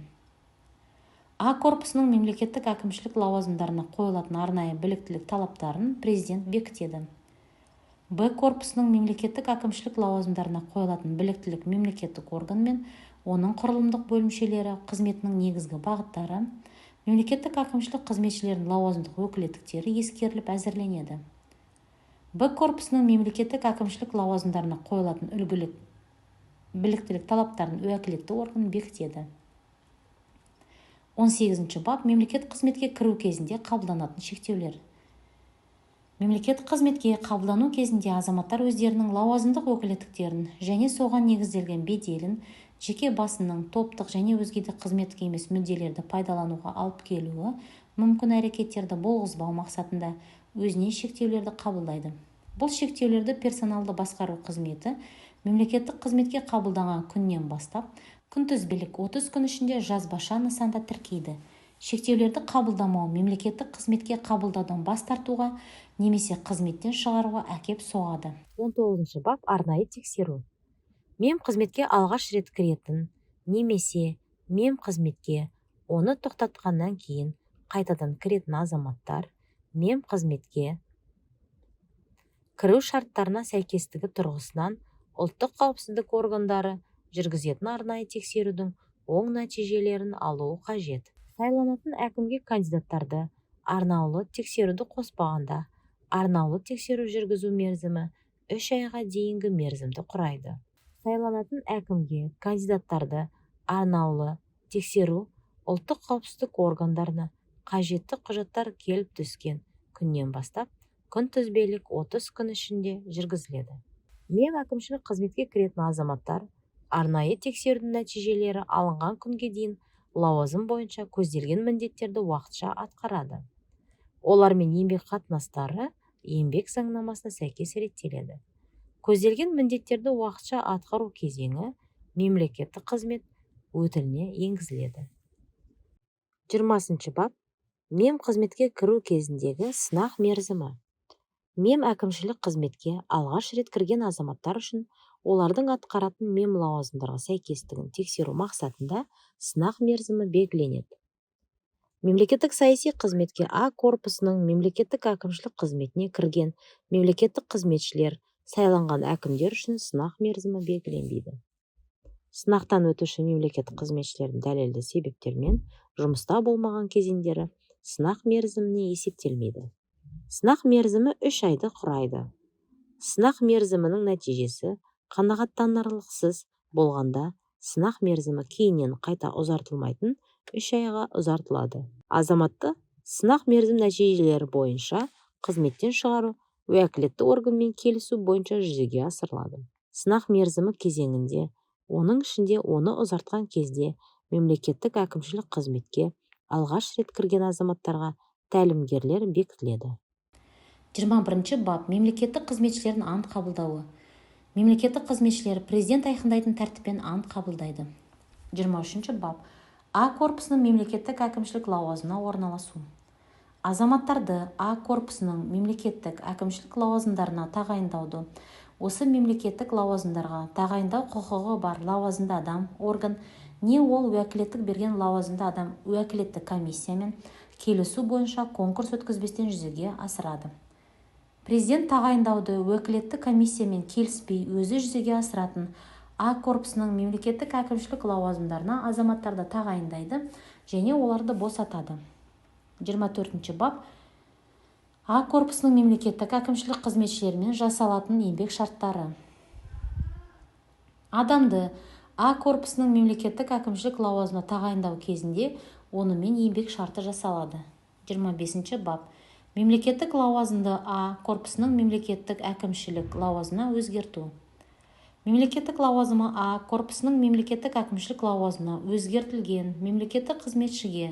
А корпусының мемлекеттік әкімшілік лауазымдарына қойылатын арнайы біліктілік талаптарын президент бекітеді. Б корпусының мемлекеттік әкімшілік лауазымдарына қойылатын біліктілік мемлекеттік орган мен оның құрылымдық бөлімшелері қызметінің негізгі бағыттары, мемлекеттік әкімшілік қызметшілердің лауазымдық өкілеттіктері ескеріліп әзірленеді. Б корпусының мемлекеттік әкімшілік лауазымдарына қойылатын үлгілік біліктілік талаптарын уәкілетті орган бекітеді. 18 бап мемлекет қызметке кіру кезінде қабылданатын шектеулер. Мемлекеттік қызметке қабылдану кезінде азаматтар өздерінің лауазымдық өкілеттіктерін және соған негізделген беделін жеке басының топтық және өзге де қызметтік емес мүдделерді пайдалануға алып келуі мүмкін әрекеттерді болғызбау мақсатында өзіне шектеулерді қабылдайды. Бұл шектеулерді персоналды басқару қызметі мемлекеттік қызметке қабылданған күннен бастап күнтізбелік 30 күн ішінде жазбаша нысанда тіркейді. Шектеулерді қабылдамау мемлекеттік қызметке қабылдаудан бас тартуға немесе қызметтен шығаруға әкеп соғады. 19 бап арнайы тексеру. Мемқызметке алғаш рет кіретін немесе мемқызметке оны тоқтатқаннан кейін қайтадан кіретін азаматтар мемқызметке кіру шарттарына сәйкестігі тұрғысынан ұлттық қауіпсіздік органдары жүргізетін арнайы тексерудің оң нәтижелерін алуы қажет. Сайланатын әкімге кандидаттарды арнаулы тексеруді қоспағанда Арнаулы тексеру жүргізу мерзімі 3 айға дейінгі мерзімді құрайды. Сайланатын әкімге кандидаттарды арнаулы тексеру ұлттық қауіпсіздік органдарына қажетті құжаттар келіп түскен күннен бастап күнтізбелік 30 күн ішінде жүргізіледі. Әкімшілік қызметке кіретін азаматтар арнайы тексерудің нәтижелері алынған күнге дейін лауазым бойынша көзделген міндеттерді уақытша атқарады. Олармен еңбек қатынастары еңбек заңнамасына сәйкес реттеледі. Көзделген міндеттерді уақытша атқару кезеңі мемлекеттік қызмет өтіліне енгізіледі. 20 бап қызметке кіру кезіндегі сынақ мерзімі. Әкімшілік қызметке алғаш рет кірген азаматтар үшін олардың атқаратын лауазымдарға сәйкестігін тексеру мақсатында сынақ мерзімі белгіленеді. Мемлекеттік саяси қызметке А корпусының мемлекеттік әкімшілік қызметіне кірген мемлекеттік қызметшілер сайланған әкімдер үшін сынақ мерзімі белгіленбейді. Сынақтан өтуші мемлекеттік қызметшілердің дәлелді себептермен жұмыста болмаған кезеңдері сынақ мерзіміне есептелмейді. Сынақ мерзімі 3 айды құрайды. Сынақ мерзімінің нәтижесі қанағаттанарлықсыз болғанда сынақ мерзімі кейіннен қайта ұзартылмайтын 3 айға ұзартылады. Азаматты сынақ мерзім нәтижелері бойынша қызметтен шығару уәкілетті органмен келісу бойынша жүзеге асырылады. Сынақ мерзімі кезеңінде, оның ішінде оны ұзартқан кезде мемлекеттік әкімшілік қызметке алғаш рет кірген азаматтарға тәлімгерлер бекітіледі. 21 бап мемлекеттік қызметшілердің ант қабылдауы. Мемлекеттік қызметшілер президент айқындайтын тәртіппен ант қабылдайды. 23 бап А корпусының мемлекеттік әкімшілік лауазымына орналасу. Азаматтарды А корпусының мемлекеттік әкімшілік лауазымдарына тағайындауды, осы мемлекеттік лауазымдарға тағайындау құқығы бар лауазымды адам, орган, не ол уәкілеттік берген лауазымды адам уәкілетті комиссиямен келісу бойынша конкурс өткізбестен жүзеге асырады. Президент тағайындауды уәкілетті комиссиямен келіспей өзі жүзеге асыратын А корпусының мемлекеттік әкімшілік лауазымдарына азаматтарды тағайындайды және оларды босатады. 24 бап А корпусының мемлекеттік әкімшілік қызметшілерімен жасалатын еңбек шарттары. Адамды А корпусының мемлекеттік әкімшілік лауазымына тағайындау кезінде онымен еңбек шарты жасалады. 25 бап мемлекеттік лауазымды А корпусының мемлекеттік әкімшілік лауазымына өзгерту. Мемлекеттік лауазымы А корпусының мемлекеттік әкімшілік лауазымына өзгертілген мемлекеттік қызметшіге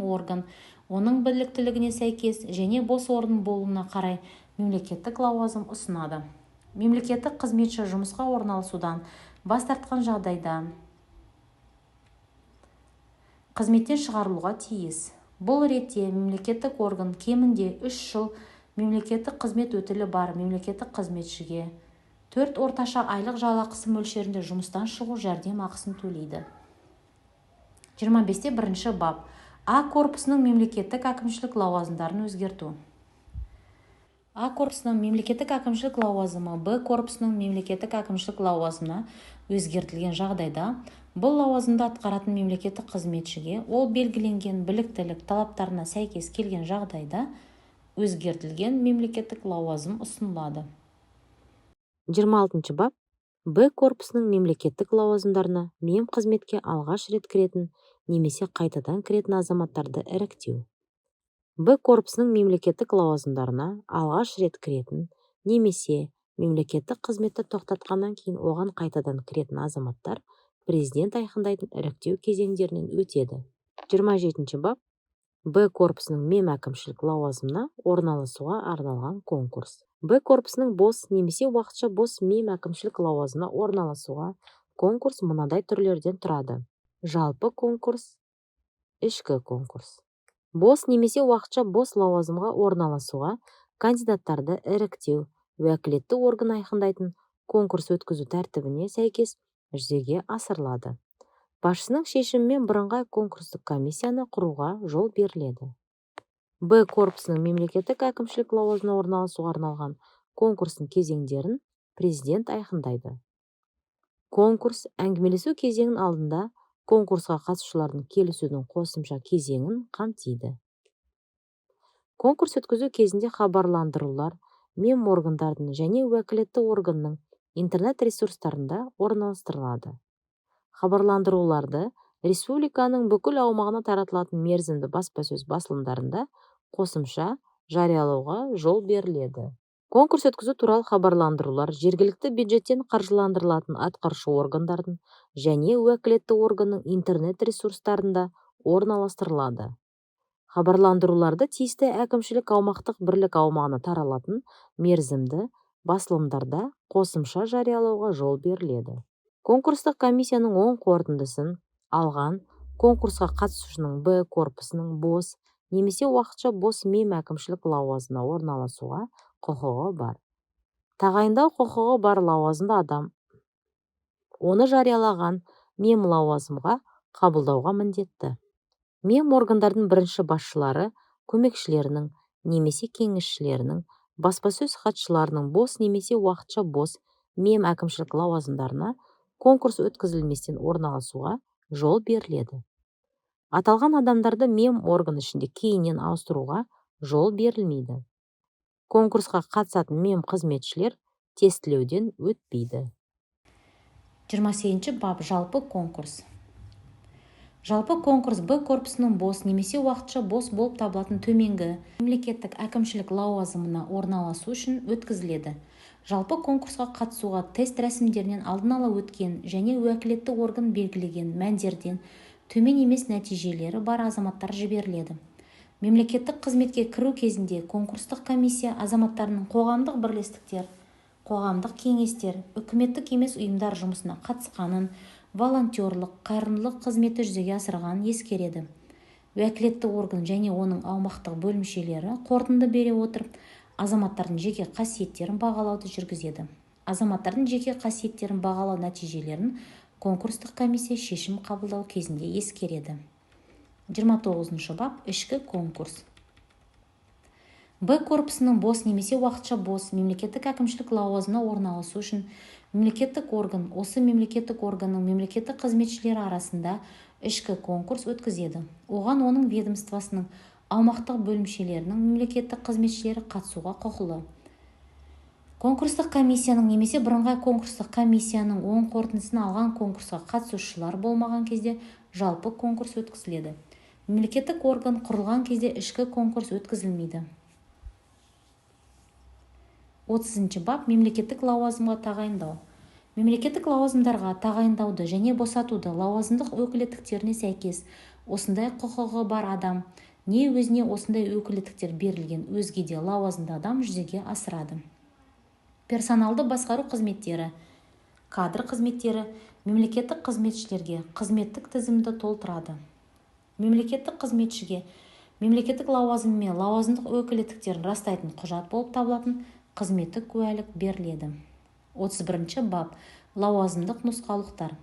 орган оның біліктілігіне сәйкес және бос орын болуына қарай мемлекеттік лауазым ұсынады. Мемлекеттік қызметші жұмысқа орналасудан бас тартқан жағдайда қызметтен шығарылуға тиіс. Бұл ретте мемлекеттік орган кемінде 3 жыл мемлекеттік қызмет өтілі бар мемлекеттік қызметшіге 4 орташа айлық жалақысы мөлшерінде жұмыстан шығу жәрдем ақысын төлейді. 25 бап А корпусының мемлекеттік әкімшілік лауазымдарын өзгерту. А корпусының мемлекеттік әкімшілік лауазымы Б корпусының мемлекеттік әкімшілік лауазымына өзгертілген жағдайда бұл лауазымды атқаратын мемлекеттік қызметшіге ол белгіленген біліктілік талаптарына сәйкес келген жағдайда өзгертілген мемлекеттік лауазым ұсынылады. 26 бап Б корпусының мемлекеттік лауазымдарына қызметке алғаш рет кіретін немесе қайтадан кіретін азаматтарды іріктеу. Б корпусының мемлекеттік лауазымдарына алғаш рет кіретін немесе мемлекеттік қызметті тоқтатқаннан кейін оған қайтадан кіретін азаматтар президент айқындайтын іріктеу кезеңдерінен өтеді. 27 бап Б корпусының әкімшілік лауазымына орналасуға арналған конкурс. Б корпусының бос немесе уақытша бос әкімшілік лауазымына орналасуға конкурс мынадай түрлерден тұрады. Жалпы конкурс, ішкі конкурс. Бос немесе уақытша бос лауазымға орналасуға кандидаттарды іріктеу уәкілетті орган айқындайтын конкурс өткізу тәртібіне сәйкес жүзеге асырылады. Басшысының шешімімен бірыңғай конкурстық комиссияны құруға жол беріледі. Б корпусының мемлекеттік әкімшілік лауазымына орналасуға арналған конкурстың кезеңдерін президент айқындайды. Конкурс әңгімелесу кезеңінің алдында конкурсқа қатысушылардың келісудің қосымша кезеңін қамтиды. Конкурс өткізу кезінде хабарландырулар меморгандардың және уәкілетті органның интернет ресурстарында орналастырылады. Хабарландыруларды республиканың бүкіл аумағына таратылатын мерзімді баспасөз басылымдарында қосымша жариялауға жол беріледі. Конкурс өткізу туралы хабарландырулар жергілікті бюджеттен қаржыландырылатын атқарушы органдардың және уәкілетті органның интернет ресурстарында орналастырылады. Хабарландыруларды тиісті әкімшілік аумақтық бірлік аумағына таралатын мерзімді басылымдарда қосымша жариялауға жол беріледі. Конкурстық комиссияның оң қорытындысын алған конкурсқа қатысушының Б корпусының бос немесе уақытша бос мем әкімшілік лауазымына орналасуға құқығы бар. Тағайындау құқығы бар лауазымды адам оны жариялаған мем лауазымға қабылдауға міндетті. Мем органдардың бірінші басшылары, көмекшілерінің немесе кеңесшілерінің, баспасөз хатшыларының бос немесе уақытша бос мем әкімшілік лауазымдарына конкурс өткізілместен орналасуға жол беріледі. Аталған адамдарды мем орган ішінде кейіннен ауыстыруға жол берілмейді. Конкурсқа қатысатын мем қызметшілер тестілеуден өтпейді. 28 бап жалпы конкурс. Жалпы конкурс Б корпусының бос немесе уақытша бос болып табылатын төменгі мемлекеттік әкімшілік лауазымына орналасу үшін өткізіледі. Жалпы конкурсқа қатысуға тест рәсімдерінен алдын ала өткен және уәкілетті орган белгілеген мәндерден төмен емес нәтижелері бар азаматтар жіберіледі. Мемлекеттік қызметке кіру кезінде конкурстық комиссия азаматтарының қоғамдық бірлестіктер, қоғамдық кеңестер, үкіметтік емес ұйымдар жұмысына қатысқанын, волонтерлық, қайырымдылық қызметті жүзеге асырғанын ескереді. Уәкілетті орган және оның аумақтық бөлімшелері қорытынды бере отырып, азаматтардың жеке қасиеттерін бағалауды жүргізеді. Азаматтардың жеке қасиеттерін бағалау нәтижелерін конкурстық комиссия шешім қабылдау кезінде ескереді. 29 бап ішкі конкурс. Б корпусының бос немесе уақытша бос мемлекеттік әкімшілік лауазымына орналасу үшін мемлекеттік орган осы мемлекеттік органның мемлекеттік қызметшілері арасында ішкі конкурс өткізеді. Оған оның ведомствосының аумақтық бөлімшелерінің мемлекеттік қызметшілері қатысуға құқылы. Конкурстық комиссияның немесе бірыңғай конкурстық комиссияның оң қорытындысын алған конкурсқа қатысушылар болмаған кезде жалпы конкурс өткізіледі. Мемлекеттік орган құрылған кезде ішкі конкурс өткізілмейді. 30 бап мемлекеттік лауазымға тағайындау. Мемлекеттік лауазымдарға тағайындауды және босатуды лауазымдық өкілеттіктеріне сәйкес осындай құқығы бар адам не өзіне осындай өкілеттіктер берілген өзге де лауазымды адам жүзеге асырады. Персоналды басқару қызметтері, кадр қызметтері мемлекеттік қызметшілерге қызметтік тізімді толтырады. Мемлекеттік қызметшіге мемлекеттік лауазым мен лауазымдық өкілеттіктерін растайтын құжат болып табылатын қызметтік куәлік беріледі. 31 бап лауазымдық нұсқаулықтар.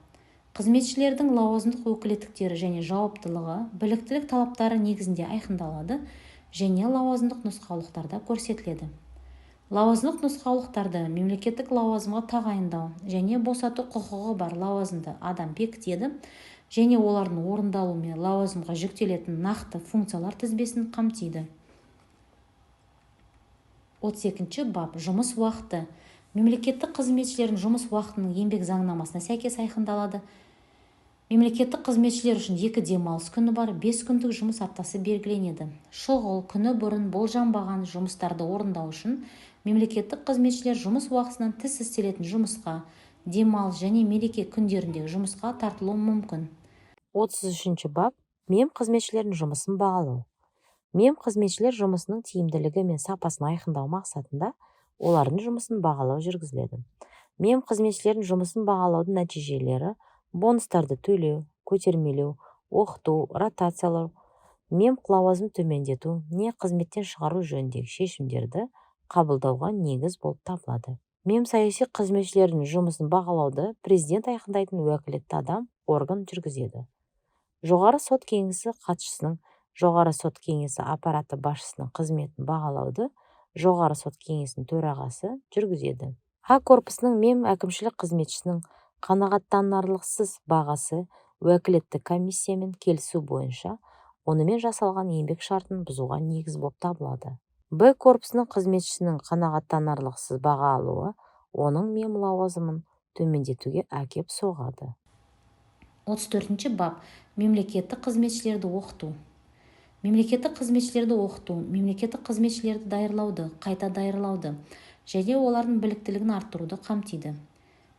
Қызметшілердің лауазымдық өкілеттіктері және жауаптылығы біліктілік талаптары негізінде айқындалады және лауазымдық нұсқаулықтарда көрсетіледі. Лауазымдық нұсқаулықтарды мемлекеттік лауазымға тағайындау және босату құқығы бар лауазымды адам бекітеді және олардың орындалуы мен лауазымға жүктелетін нақты функциялар тізбесін қамтиды. 32 бап жұмыс уақыты. Мемлекеттік қызметшілердің жұмыс уақытының еңбек заңнамасына сәйкес айқындалады. Мемлекеттік қызметшілер үшін 2 демалыс күні бар, 5 күндік жұмыс аптасы белгіленеді. Шұғыл күні бұрын болжанбаған жұмыстарды орындау үшін мемлекеттік қызметшілер жұмыс уақытынан тыс істелетін жұмысқа, демалыс және мереке күндеріндегі жұмысқа тартылуы мүмкін. 33 бап мем қызметшілердің жұмысын бағалау. Мем қызметшілер жұмысының тиімділігі мен сапасын айқындау мақсатында олардың жұмысын бағалау жүргізіледі. Мем қызметшілердің жұмысын бағалаудың нәтижелері бонустарды төлеу, көтермелеу, оқыту, ротациялау, мем лауазым төмендету не қызметтен шығару жөніндегі шешімдерді қабылдауға негіз болып табылады. Мем саяси қызметшілердің жұмысын бағалауды президент айқындайтын уәкілетті адам орган жүргізеді. Жоғары сот кеңесі хатшысының, жоғары сот кеңесі аппараты басшысының қызметін бағалауды жоғары сот кеңесінің төрағасы жүргізеді. А корпусының мем әкімшілік қызметшісінің қанағаттанарлықсыз бағасы уәкілетті комиссиямен келісу бойынша онымен жасалған еңбек шартын бұзуға негіз болып табылады. Б корпусының қызметшісінің қанағаттанарлықсыз баға алуы оның мем лауазымын төмендетуге әкеп соғады. 34 бап. Мемлекеттік қызметшілерді оқыту. Мемлекеттік қызметшілерді оқыту, мемлекеттік қызметшілерді даярлауды, қайта даярлауды және олардың біліктілігін арттыруды қамтиды.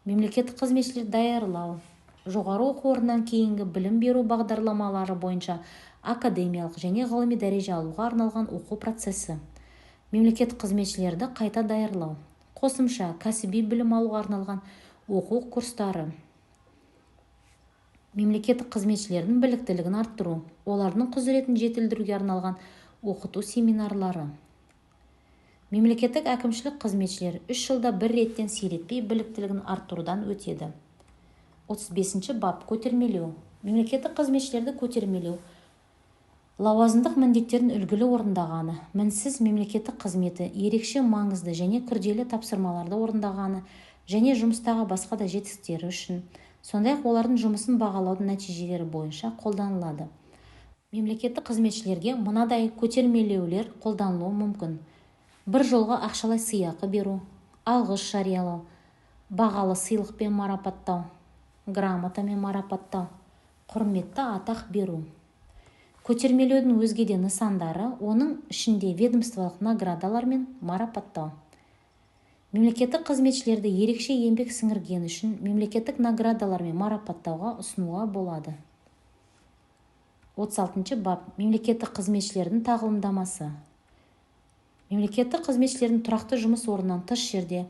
Мемлекеттік қызметшілерді даярлау, жоғары оқу орнынан кейінгі білім беру бағдарламалары бойынша академиялық және ғылыми дәреже алуға арналған оқу процесі. Мемлекеттік қызметшілерді қайта даярлау, қосымша кәсіби білім алуға арналған оқу курстары. Мемлекеттік қызметшілердің біліктілігін арттыру, олардың құзыретін жетілдіруге арналған оқыту семинарлары. Мемлекеттік әкімшілік қызметшілер 3 жылда бір реттен сиретпей біліктілігін арттырудан өтеді. 35 бап. Көтермелеу. Мемлекеттік қызметшілерді көтермелеу, лауазымдық міндеттерін үлгілі орындағаны, мінсіз мемлекеттік қызметі, ерекше маңызды және күрделі тапсырмаларды орындағаны және жұмыстағы басқа да жетістіктері үшін, сондай-ақ олардың жұмысын бағалаудың нәтижелері бойынша қолданылады. Мемлекеттік қызметшілерге мынадай көтермелеулер қолданылуы мүмкін: бір жолға ақшалай сыйақы беру, алғыс жариялау, бағалы сыйлықпен марапаттау, грамотамен марапаттау, құрметті атақ беру. Көтермелеудің өзге де нысандары, оның ішінде ведомстволық наградалармен марапаттау. Мемлекеттік қызметшілерді ерекше еңбек сіңіргені үшін мемлекеттік наградалармен марапаттауға ұсынуға болады. 36 бап. Мемлекеттік қызметшілердің тағылымдамасы. Мемлекеттік қызметшілердің тұрақты жұмыс орнынан тыс жерде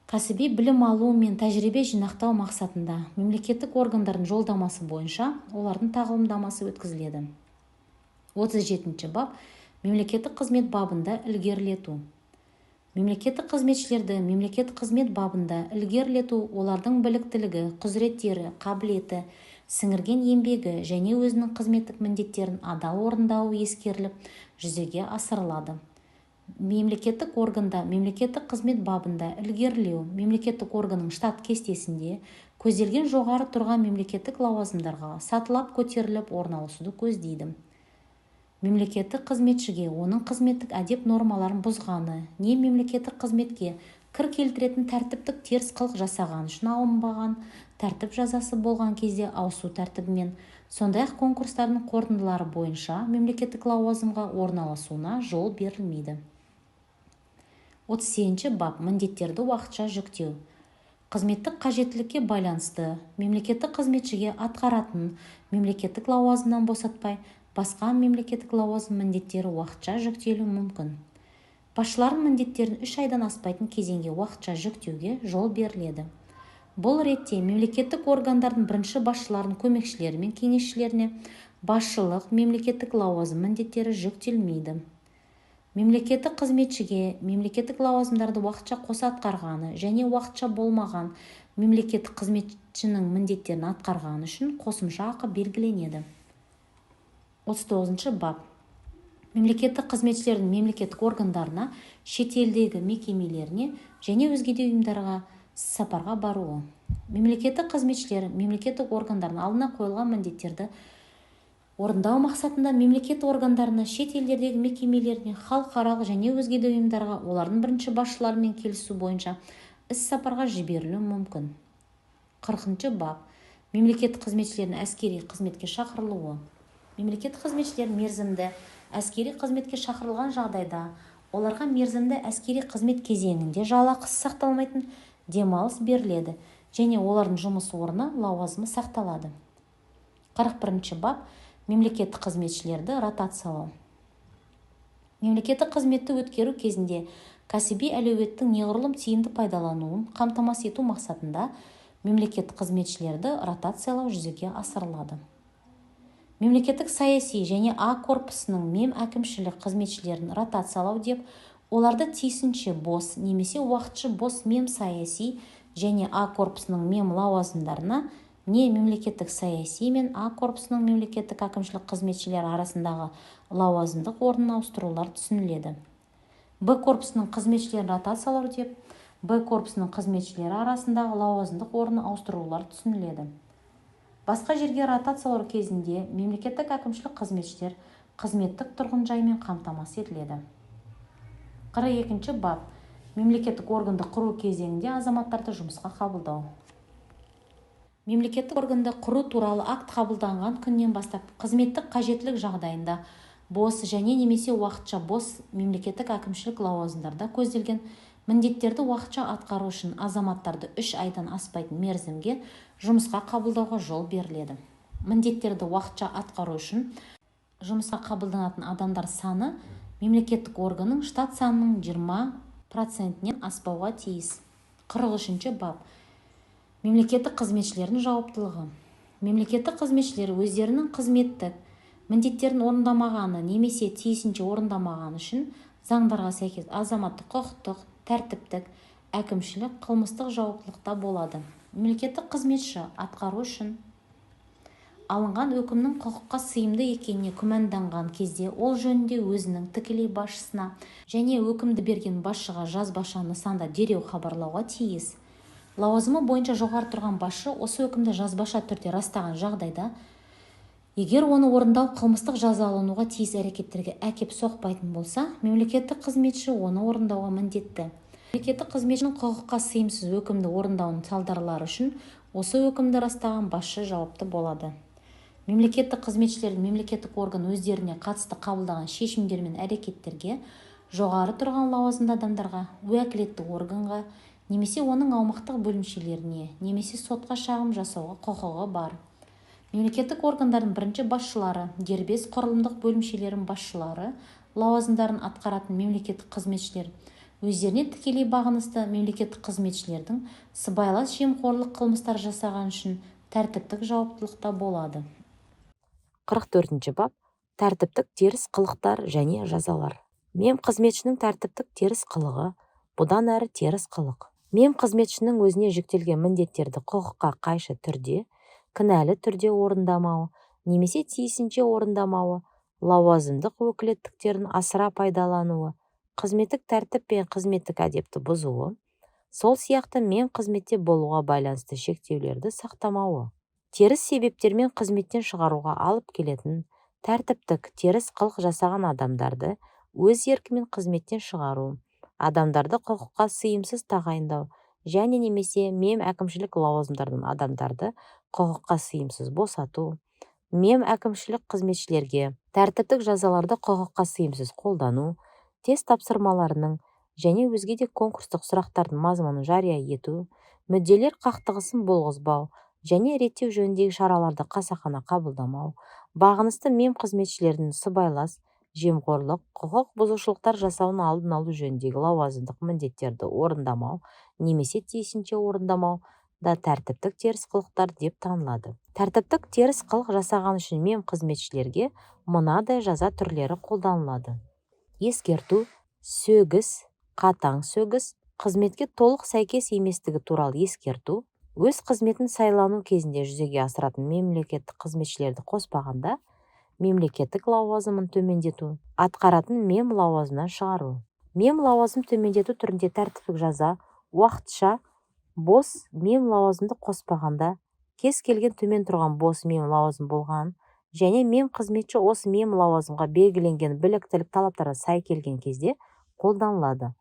кәсіби білім алу мен тәжірибе жинақтау мақсатында мемлекеттік органдардың жолдамасы бойынша олардың тағылымдамасы өткізіледі. 37 бап. Мемлекеттік қызмет бабында ілгерілету. Мемлекеттік қызметшілерді мемлекеттік қызмет бабында ілгерілету олардың біліктілігі, құзыреттері, қабілеті, сіңірген еңбегі және өзінің қызметтік міндеттерін адал орындауы ескеріліп жүзеге асырылады. Мемлекеттік органда мемлекеттік қызмет бабында ілгерілеу мемлекеттік органның штат кестесінде көзделген жоғары тұрған мемлекеттік лауазымдарға сатылап көтеріліп орналасуды көздейді. Мемлекеттік қызметшіге оның қызметтік әдеп нормаларын бұзғаны, не мемлекеттік қызметке кір келтіретін тәртіптік теріс қылық жасаған үшін алынбаған тәртіп жазасы болған кезде ауысу тәртібімен, сондай-ақ конкурстардың қорытындылары бойынша мемлекеттік лауазымға орналасуына жол берілмейді. 38 бап. Міндеттерді уақытша жүктеу. Қызметтік қажеттілікке байланысты мемлекеттік қызметшіге атқаратын мемлекеттік лауазымнан босатпай, басқа мемлекеттік лауазым міндеттері уақытша жүктелуі мүмкін. Басшылардың міндеттерін 3 айдан аспайтын кезеңге уақытша жүктеуге жол беріледі. Бұл ретте мемлекеттік органдардың бірінші басшылардың көмекшілері мен кеңесшілеріне басшылық мемлекеттік лауазым міндеттері жүктелмейді. Мемлекеттік қызметшіге мемлекеттік лауазымдарды уақытша қоса атқарғаны және уақытша болмаған мемлекеттік қызметшінің міндеттерін атқарғаны үшін қосымша ақы белгіленеді. 39 бап. Мемлекеттік қызметшілердің мемлекеттік органдарына, шетелдегі мекемелеріне және өзге де ұйымдарға сапарға баруы. Мемлекеттік қызметшілер мемлекеттік органдардың алдына қойылған міндеттерді орындау мақсатында мемлекет органдарына, шет елдердегі мекемелеріне, халықаралық және өзге де ұйымдарға олардың бірінші басшыларымен келісу бойынша іс-сапарға жіберілуі мүмкін. 40 бап. Мемлекеттік қызметшілердің әскери қызметке шақырылуы. Мемлекеттік қызметшілер мерзімді әскери қызметке шақырылған жағдайда оларға мерзімді әскери қызмет кезеңінде жалақысы сақталмайтын демалыс беріледі және олардың жұмыс орны, лауазымы сақталады. 41 бап. Мемлекеттік қызметшілерді ротациялау. Мемлекеттік қызметті өткеру кезінде кәсіби әлеуеттің неғұрлым тиімді пайдалануын қамтамасыз ету мақсатында мемлекеттік қызметшілерді ротациялау жүзеге асырылады. Мемлекеттік саяси және А корпусының мем әкімшілік қызметшілерін ротациялау деп, оларды тиісінше бос немесе уақытша бос мем саяси және А корпусының мем лауазымдарына не мемлекеттік саяси мен А корпусының мемлекеттік әкімшілік қызметшілері арасындағы лауазымдық орнын ауыстырулар түсініледі. Б корпусының қызметшілерін ротациялау деп, Б корпусының қызметшілері арасындағы лауазымдық орнын ауыстырулар түсініледі. Басқа жерге ротациялау кезінде мемлекеттік әкімшілік қызметшілер қызметтік тұрғын жаймен қамтамасыз етіледі. 42-ші бап. Мемлекеттік органды құру кезеңінде азаматтарды жұмысқа қабылдау. Мемлекеттік органды құру туралы акт қабылданған күннен бастап қызметтік қажеттілік жағдайында бос және немесе уақытша бос мемлекеттік әкімшілік лауазымдарда көзделген міндеттерді уақытша атқару үшін азаматтарды 3 айдан аспайтын мерзімге жұмысқа қабылдауға жол беріледі. Міндеттерді уақытша атқару үшін жұмысқа қабылданатын адамдар саны мемлекеттік органның штат санының 20%-нен аспауға тиіс. 43-ші бап. Мемлекеттік қызметшілердің жауаптылығы. Мемлекеттік қызметшілер өздерінің қызметтік міндеттерін орындамағаны немесе тиісінше орындамағаны үшін заңдарға сәйкес азаматтық, құқықтық, тәртіптік, әкімшілік, қылмыстық жауаптылықта болады. Мемлекеттік қызметші атқару үшін алынған өкімнің құқыққа сыйымды екеніне күмәнданған кезде ол жөнінде өзінің тікелей басшысына және өкімді берген басшыға жазбаша нысанда дереу хабарлауға тиіс. Лауазымы бойынша жоғары тұрған басшы осы өкімді жазбаша түрде растаған жағдайда, егер оны орындау қылмыстық жазалануға тиіс әрекеттерге әкеп соқпайтын болса, мемлекеттік қызметші оны орындауға міндетті. Мемлекеттік қызметшінің құқыққа сыйымсыз өкімді орындауының салдарлары үшін осы өкімді растаған басшы жауапты болады. Мемлекеттік қызметшілердің мемлекеттік орган өздеріне қатысты қабылдаған шешімдер мен әрекеттерге жоғары тұрған лауазымды адамдарға, уәкілетті органға немесе оның аумақтық бөлімшелеріне немесе сотқа шағым жасауға құқығы бар. Мемлекеттік органдардың бірінші басшылары, дербес құрылымдық бөлімшелердің басшылары, лауазымдарын атқаратын мемлекеттік қызметшілер өздеріне тікелей бағынысты мемлекеттік қызметшілердің сыбайлас жемқорлық қылмыстар жасаған үшін тәртіптік жауаптылықта болады. 44-ші бап. Тәртіптік теріс қылықтар және жазалар. Мемқызметшінің тәртіптік теріс қылығы, бұдан әрі теріс қылық. Мемқызметшінің өзіне жүктелген міндеттерді құқыққа қайшы түрде, кінәлі түрде орындамауы, немесе тиісінше орындамауы, лауазымдық өкілеттіктерін асыра пайдалануы, қызметтік тәртіп пен қызметтік әдепті бұзуы, сол сияқты мемқызметте болуға байланысты шектеулерді сақтамауы. Теріс себептермен қызметтен шығаруға алып келетін тәртіптік теріс қылық жасаған адамдарды өз еркімен қызметтен шығару, адамдарды құқыққа сыйымсыз тағайындау және немесе мем әкімшілік лауазымдардан адамдарды құқыққа сыйымсыз босату, мем әкімшілік қызметшілерге тәртіптік жазаларды құқыққа сыйымсыз қолдану, тест тапсырмаларының және өзге де конкурстық сұрақтардың мазмұнын жария ету, мүдделер қақтығысын болғызбау және реттеу жөніндегі шараларды қасақана қабылдамау, бағынысты мем қызметшілердің сыбайлас жемқорлық, құқық бұзушылықтар жасауын алдын алу жөніндегі лауазымдық міндеттерді орындамау немесе тиісінше орындамау да тәртіптік теріс қылықтар деп танылады. Тәртіптік теріс қылық жасаған үшін мем қызметшілерге мынадай жаза түрлері қолданылады. Ескерту, сөгіс, қатаң сөгіс, қызметке толық сәйкес еместігі туралы ескерту, өз қызметін сайлану кезінде жүзеге асыратын мемлекеттік қызметшілерді қоспағанда мемлекеттік лауазымын төмендету, атқаратын мем лауазымынан шығару. Мем лауазым төмендету түрінде тәртіптік жаза уақытша бос мем лауазымды қоспағанда кез келген төмен тұрған бос мем лауазым болған және мем қызметші осы мем лауазымға белгіленген біліктілік талаптарға сай келген кезде қолданылады.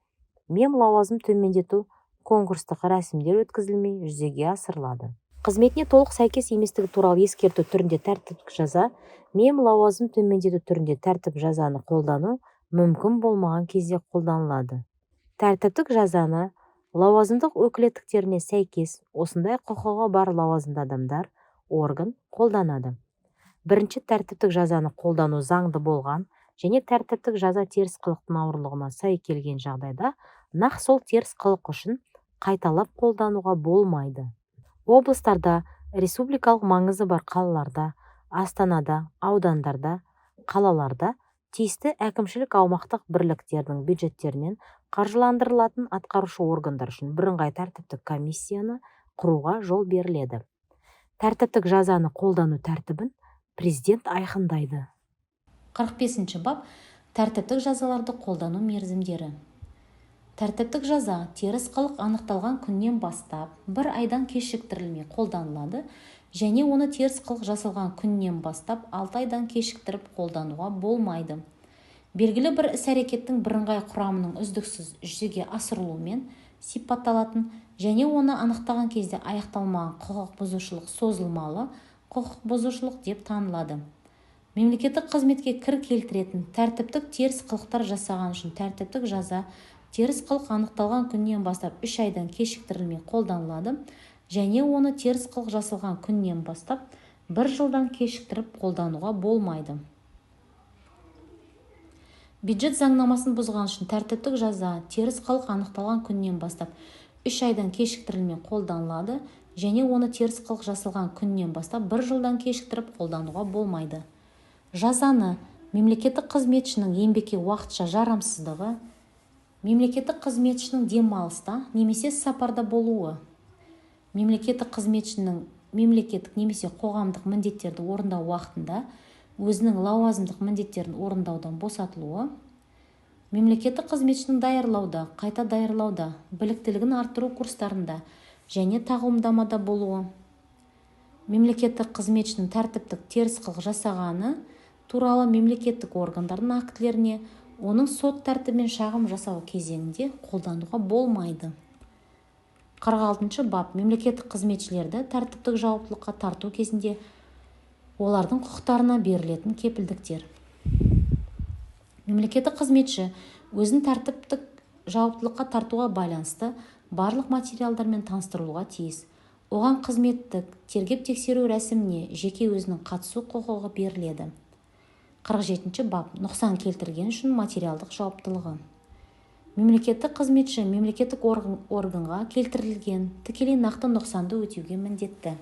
Мем лауазым төмендету конкурстық рәсімдер өткізілмей жүзеге асырылады. Қызметіне толық сәйкес еместігі туралы ескерту түрінде тәртіптік жаза, мем лауазым төмендету түрінде тәртіп жазаны қолдану мүмкін болмаған кезде қолданылады. Тәртіптік жазаны лауазымдық өкілеттіктеріне сәйкес осындай құқығы бар лауазымды адамдар, орган қолданады. Бірінші тәртіптік жазаны қолдану заңды болған және тәртіптік жаза теріс қылықтың ауырлығына сай келген жағдайда нақ сол теріс қылық үшін қайталап қолдануға болмайды. Облыстарда, республикалық маңызы бар қалаларда, астанада, аудандарда, қалаларда тиісті әкімшілік аумақтық бірліктердің бюджеттерінен қаржыландырылатын атқарушы органдар үшін бірыңғай тәртіптік комиссияны құруға жол беріледі. Тәртіптік жазаны қолдану тәртібін президент айқындайды. 45-ші бап. Тәртіптік жазаларды қолдану мерзімдері. Тәртіптік жаза теріс қылық анықталған күннен бастап 1 айдан кешіктірілмей қолданылады және оны теріс қылық жасалған күннен бастап 6 айдан кешіктіріп қолдануға болмайды. Белгілі бір іс-әрекеттің бірыңғай құрамының үздіксіз жүзеге асырылуымен сипатталатын және оны анықтаған кезде аяқталмаған құқық бұзушылық созылмалы құқық бұзушылық деп танылады. Мемлекеттік қызметке кір келтіретін тәртіптік теріс қылықтар жасаған үшін тәртіптік жаза теріс қылық анықталған күннен бастап 3 айдан кешіктірілмей қолданылады және оны теріс қылық жасалған күннен бастап 1 жылдан кешіктіріп қолдануға болмайды. Бюджет заңнамасын бұзған үшін тәртіптік жаза теріс қылық анықталған күннен бастап 3 айдан кешіктірілмей қолданылады және оны теріс қылық жасалған күннен бастап 1 жылдан кешіктіріп қолдануға болмайды. Жазаны мемлекеттік қызметшінің еңбекке уақытша жарамсыздығы, мемлекеттік қызметшінің демалыста немесе сапарда болуы, мемлекеттік қызметшінің мемлекеттік немесе қоғамдық міндеттерді орындау уақытында өзінің лауазымдық міндеттерін орындаудан босатылуы, мемлекеттік қызметшінің даярлауда, қайта даярлауда, біліктілігін арттыру курстарында және тағылымдамада болуы, мемлекеттік қызметшінің тәртіптік теріс қылық жасағаны туралы мемлекеттік органдардың актілеріне оның сот тәртібімен шағым жасау кезеңінде қолдануға болмайды. 46 бап мемлекеттік қызметшілерді тәртіптік жауаптылыққа тарту кезінде олардың құқықтарына берілетін кепілдіктер. Мемлекеттік қызметші өзін тәртіптік жауаптылыққа тартуға байланысты барлық материалдармен таныстырылуға тиіс. Оған қызметтік тергеп-тексеру рәсіміне жеке өзінің қатысу құқығы беріледі. 47 бап нұқсан келтірген үшін материалдық жауаптылығы. Мемлекеттік қызметші мемлекеттік органға келтірілген тікелей нақты нұқсанды өтеуге міндетті.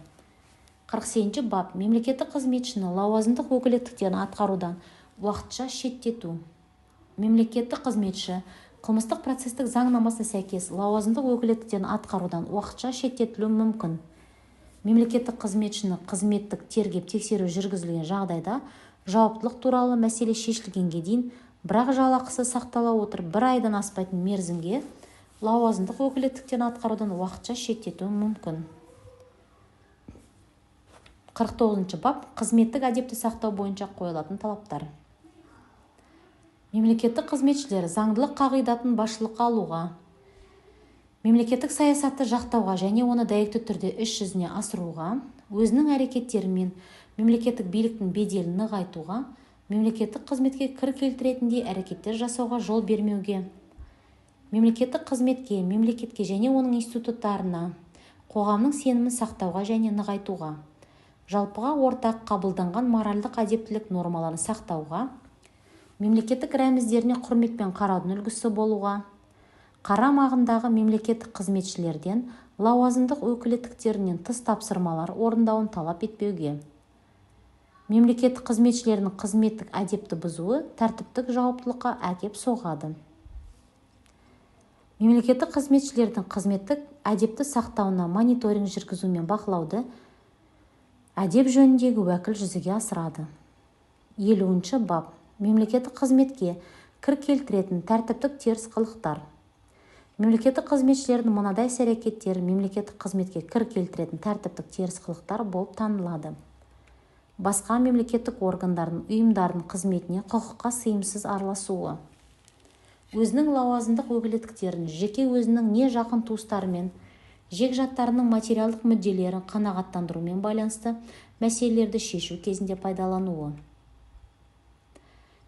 48 бап мемлекеттік қызметшіні лауазымдық өкілеттіктерін атқарудан уақытша шеттету. Мемлекеттік қызметші қылмыстық процестік заңнамасына сәйкес лауазымдық өкілеттіктерін атқарудан уақытша шеттетілуі мүмкін. Мемлекеттік қызметшіні қызметтік тергеп-тексеру жүргізілген жағдайда жауаптылық туралы мәселе шешілгенге дейін, бірақ жалақысы сақтала отырып 1 айдан аспайтын мерзімге лауазымдық өкілеттіктерін атқарудан уақытша шеттетуі мүмкін. 49 бап қызметтік әдепті сақтау бойынша қойылатын талаптар. Мемлекеттік қызметшілер заңдылық қағидатын басшылыққа алуға, мемлекеттік саясатты жақтауға және оны дәйекті түрде іс жүзіне асыруға, өзінің әрекеттерімен мемлекеттік биліктің беделін нығайтуға, мемлекеттік қызметке кір келтіретіндей әрекеттер жасауға жол бермеуге, мемлекеттік қызметке, мемлекетке және оның институттарына, қоғамның сенімін сақтауға және нығайтуға, жалпыға ортақ қабылданған моральдық әдептілік нормаларын сақтауға, мемлекеттік рәміздеріне құрметпен қараудың үлгісі болуға, қарамағындағы мемлекеттік қызметшілерден лауазымдық өкілеттіктерінен тыс тапсырмалар орындауын талап етпеуге, мемлекеттік қызметшілердің қызметтік әдепті бұзуы тәртіптік жауаптылыққа әкеп соғады. Мемлекеттік қызметшілердің қызметтік әдепті сақтауына мониторинг жүргізу мен бақылауды әдеп жөніндегі уәкіл жүзеге асырады. 50 бап мемлекеттік қызметке кір келтіретін тәртіптік теріс қылықтар. Мемлекеттік қызметшілердің мынадай іс-әрекеттері мемлекеттік қызметке кір келтіретін тәртіптік теріс қылықтар болып танылады. Басқа мемлекеттік органдардың, ұйымдардың қызметіне құқыққа сыйымсыз араласуы. Өзінің лауазымдық өкілеттіктерін жеке өзінің не жақын туыстарымен, жекжаттарының материалдық мүдделерін қанағаттандырумен байланысты мәселелерді шешу кезінде пайдалануы.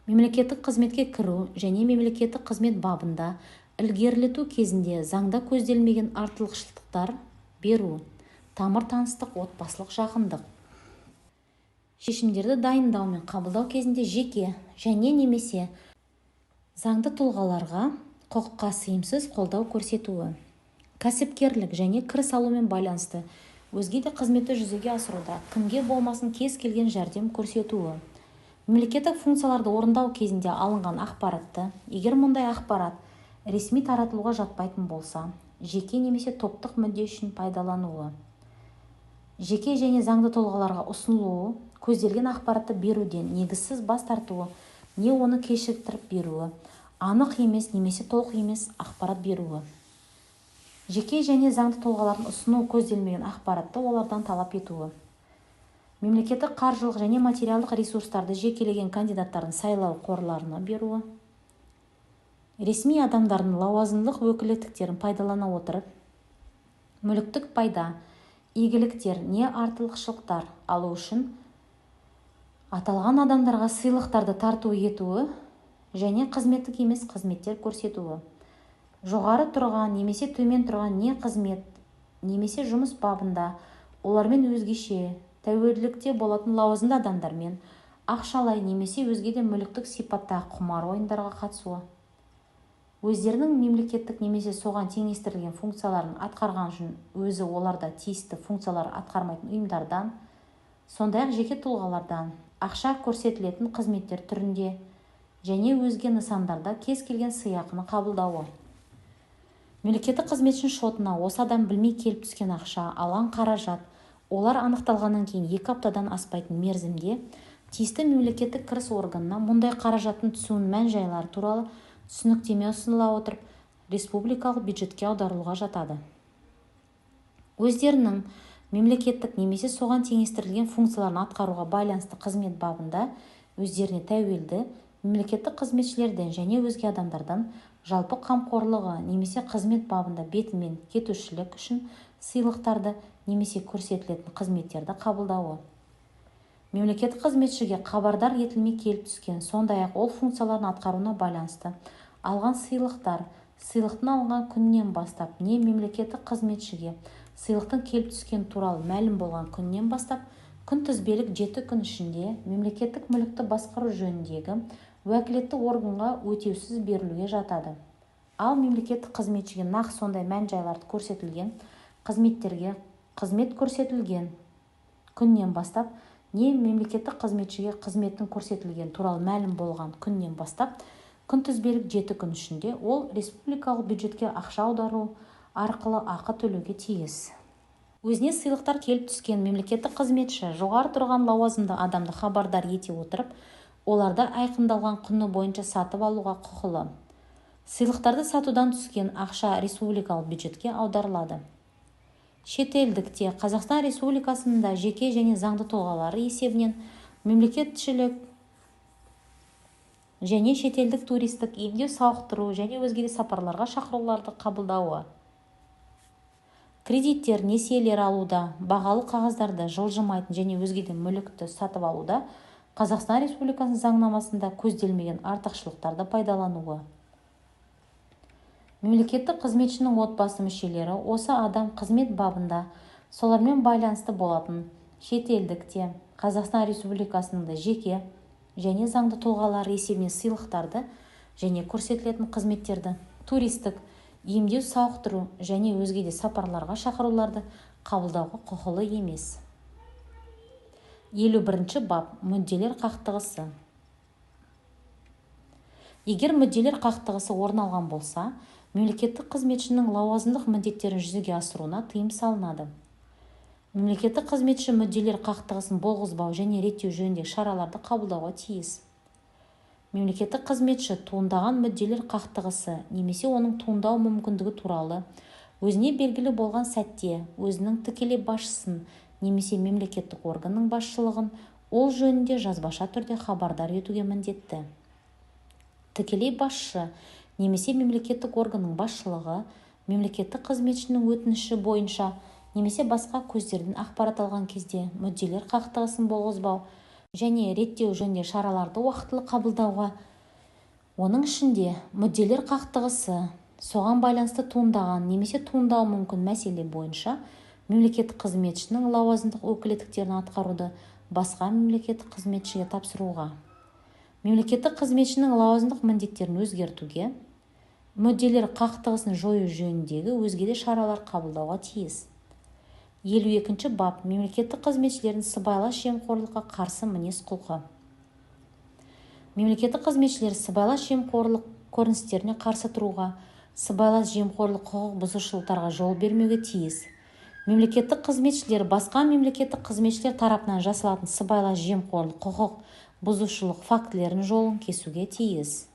Мемлекеттік қызметке кіру және мемлекеттік қызмет бабында ілгерілету кезінде заңда көзделмеген артықшылықтар беру, тамыр-таныстық, отбасылық жақындық. Шешімдерді дайындау мен қабылдау кезінде жеке және немесе заңды тұлғаларға құқыққа сыйымсыз қолдау көрсетуі. Кәсіпкерлік және кіріс алумен байланысты өзге де қызметті жүзеге асыруда кімге болмасын кез келген жәрдем көрсетуі. Мемлекеттік функцияларды орындау кезінде алынған ақпаратты, егер мұндай ақпарат ресми таратылуға жатпайтын болса, жеке немесе топтық мүдде үшін пайдалануы. Жеке және заңды тұлғаларға ұсынылуы, көзделген ақпаратты беруден негізсіз бас тартуы, не оны кешіктіріп беруі, анық емес немесе толық емес ақпарат беруі. Жеке және заңды тұлғалардың ұсыну көзделмеген ақпаратты олардан талап етуі. мемлекеттік қаржылық және материалдық ресурстарды жекелеген кандидаттардың сайлау қорларына беруі, ресми адамдардың лауазымдық өкілеттіктерін пайдалана отырып мүліктік пайда, игіліктер не артықшылықтар алу үшін аталған адамдарға сыйлықтарды тарту етуі және қызметтік емес қызметтер көрсетуі, жоғары тұрған немесе төмен тұрған не қызмет немесе жұмыс бабында олармен өзгеше тәуелділікте болатын лауазымды адамдармен ақшалай немесе өзге де мүліктік сипаттағы құмар ойындарға қатысуы, өздерінің мемлекеттік немесе соған теңестірілген функцияларын атқарған үшін өзі оларда тиісті функциялар атқармайтын ұйымдардан, сондай-ақ жеке тұлғалардан ақша көрсетілетін қызметтер түрінде және өзге нысандарда кез келген сыйақыны қабылдауы. Мемлекеттік қызметшінің шотына осы адам білмей келіп түскен ақша, алған қаражат, олар анықталғаннан кейін 2 аптадан аспайтын мерзімде тиісті мемлекеттік кіріс органына мұндай қаражаттың түсуінің мән-жайлары туралы түсініктеме ұсыныла отырып, республикалық бюджетке аударылуға жатады. Өздерінің мемлекеттік немесе соған теңестірілген функцияларын атқаруға байланысты қызмет бабында өздеріне тәуелді мемлекеттік қызметшілерден және өзге адамдардан жалпы қамқорлығы немесе қызмет бабында бетімен кетушілік үшін сыйлықтарды немесе көрсетілетін қызметтерді қабылдауы. Мемлекеттік қызметшіге хабардар етілмей келіп түскен, сондай-ақ ол функцияларын атқаруына байланысты алған сыйлықтар, сыйлықтың алынған күннен бастап не мемлекеттік қызметшіге сыйлықтың келіп түскен туралы мәлім болған күннен бастап күнтізбелік 7 күн ішінде мемлекеттік мүлікті басқару жөніндегі уәкілетті органға өтеусіз берілуге жатады. Ал мемлекеттік қызметшіге нақ сондай мән-жайларды көрсетілген қызметтерге қызмет көрсетілген күннен бастап не мемлекеттік қызметшіге қызметтің көрсетілген туралы мәлім болған күннен бастап күнтізбелік 7 күн ішінде ол республикалық бюджетке ақша аудару арқылы ақы төлеуге тиіс. Өзіне сыйлықтар келіп түскен мемлекеттік қызметші жоғары тұрған лауазымды адамды хабардар ете отырып, оларды айқындалған құны бойынша сатып алуға құқылы. Сыйлықтарды сатудан түскен ақша республикалық бюджетке аударылады. Шетелдікте Қазақстан Республикасында жеке және заңды тұлғалары есебінен мемлекетшілік және шетелдік туристік емдеу сауықтыру және өзге де сапарларға шақыруларды қабылдауы. Кредиттер, несиелер алуда, бағалы қағаздарды жылжымайтын және өзге де мүлікті сатып алуда Қазақстан Республикасының заңнамасында көзделмеген артықшылықтарды пайдалануы. Мемлекеттік қызметшінің отбасы мүшелері осы адам қызмет бабында солармен байланысты болатын шетелдікте Қазақстан Республикасында жеке және заңды тұлғалар есебінен сыйлықтарды және көрсетілетін қызметтерді, туристік, емдеу сауықтыру және өзге де сапарларға шақыруларды қабылдауға құқылы емес. 51 бап мүдделер қақтығысы. Егер мүдделер қақтығысы орын алған болса, мемлекеттік қызметшінің лауазымдық міндеттерін жүзеге асыруына тыйым салынады. Мемлекеттік қызметші мүдделер қақтығысын болғызбау және реттеу жөніндегі шараларды қабылдауға тиіс. Мемлекеттік қызметші туындаған мүдделер қақтығысы немесе оның туындау мүмкіндігі туралы өзіне белгілі болған сәтте өзінің тікелей басшысын немесе мемлекеттік органның басшылығын ол жөнінде жазбаша түрде хабардар етуге міндетті. Тікелей басшы немесе мемлекеттік органның басшылығы мемлекеттік қызметшінің өтініші бойынша немесе басқа көздерден ақпарат алған кезде мүдделер қақтығысын болғызбау және реттеу жөнінде шараларды уақытылы қабылдауға, оның ішінде мүдделер қақтығысы соған байланысты туындаған немесе туындауы мүмкін мәселе бойынша мемлекеттік қызметшінің лауазымдық өкілеттіктерін атқаруды басқа мемлекеттік қызметшіге тапсыруға, мемлекеттік қызметшінің лауазымдық міндеттерін өзгертуге, мүдделер қақтығысын жою жөніндегі өзге де шаралар қабылдауға тиіс. 52 бап мемлекеттік қызметшілердің сыбайлас жемқорлыққа қарсы мінез-құлқы. Мемлекеттік қызметшілер сыбайлас жемқорлық көріністеріне қарсы тұруға, сыбайлас жемқорлық құқық бұзушылықтарға жол бермеуге тиіс. Мемлекеттік қызметшілер басқа мемлекеттік қызметшілер тарапынан жасалатын сыбайлас жемқорлық құқық бұзушылық фактілерінің жолын кесуге тиіс.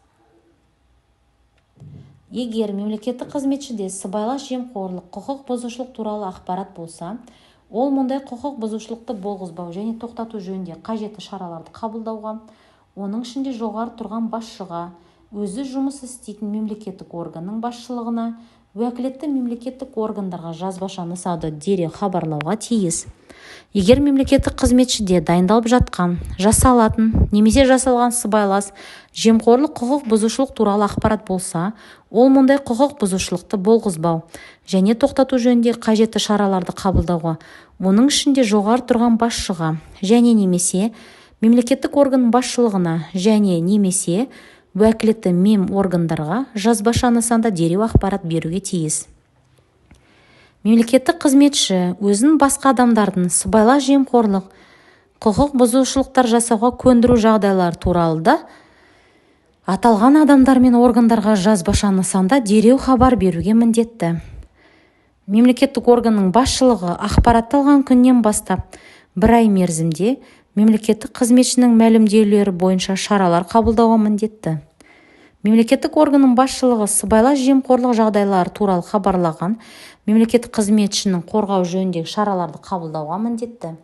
Егер мемлекеттік қызметшіде сыбайлас жемқорлық құқық бұзушылық туралы ақпарат болса, Ол мұндай құқық бұзушылықты болғызбау және тоқтату жөнінде қажетті шараларды қабылдауға, оның ішінде жоғары тұрған басшыға, өзі жұмыс істейтін мемлекеттік органның басшылығына, уәкілетті мемлекеттік органдарға жазбаша нұсқауды дереу хабарлауға тиіс. Егер мемлекеттік қызметшіде дайындалып жатқан, жасалатын немесе жасалған сыбайлас жемқорлық құқық бұзушылық туралы ақпарат болса, ол мұндай құқық бұзушылықты болғызбау және тоқтату жөнінде қажетті шараларды қабылдауға, оның ішінде жоғары тұрған басшыға және немесе мемлекеттік органның басшылығына және немесе уәкілетті органдарға жазбаша нысанда дереу ақпарат беруге тиіс. Мемлекеттік қызметші өзін басқа адамдардың сыбайлас жемқорлық құқық бұзушылықтар жасауға көндіру жағдайлар туралы да аталған адамдар мен органдарға жазбаша нысанда дереу хабар беруге міндетті. Мемлекеттік органның басшылығы ақпаратты алған күннен бастап 1 ай мерзімде мемлекеттік қызметшінің мәлімдеулері бойынша шаралар қабылдауға міндетті. Мемлекеттік органның басшылығы сыбайлас жемқорлық жағдайлары туралы хабарлаған мемлекеттік қызметшінің қорғау жөніндегі шараларды қабылдауға міндетті.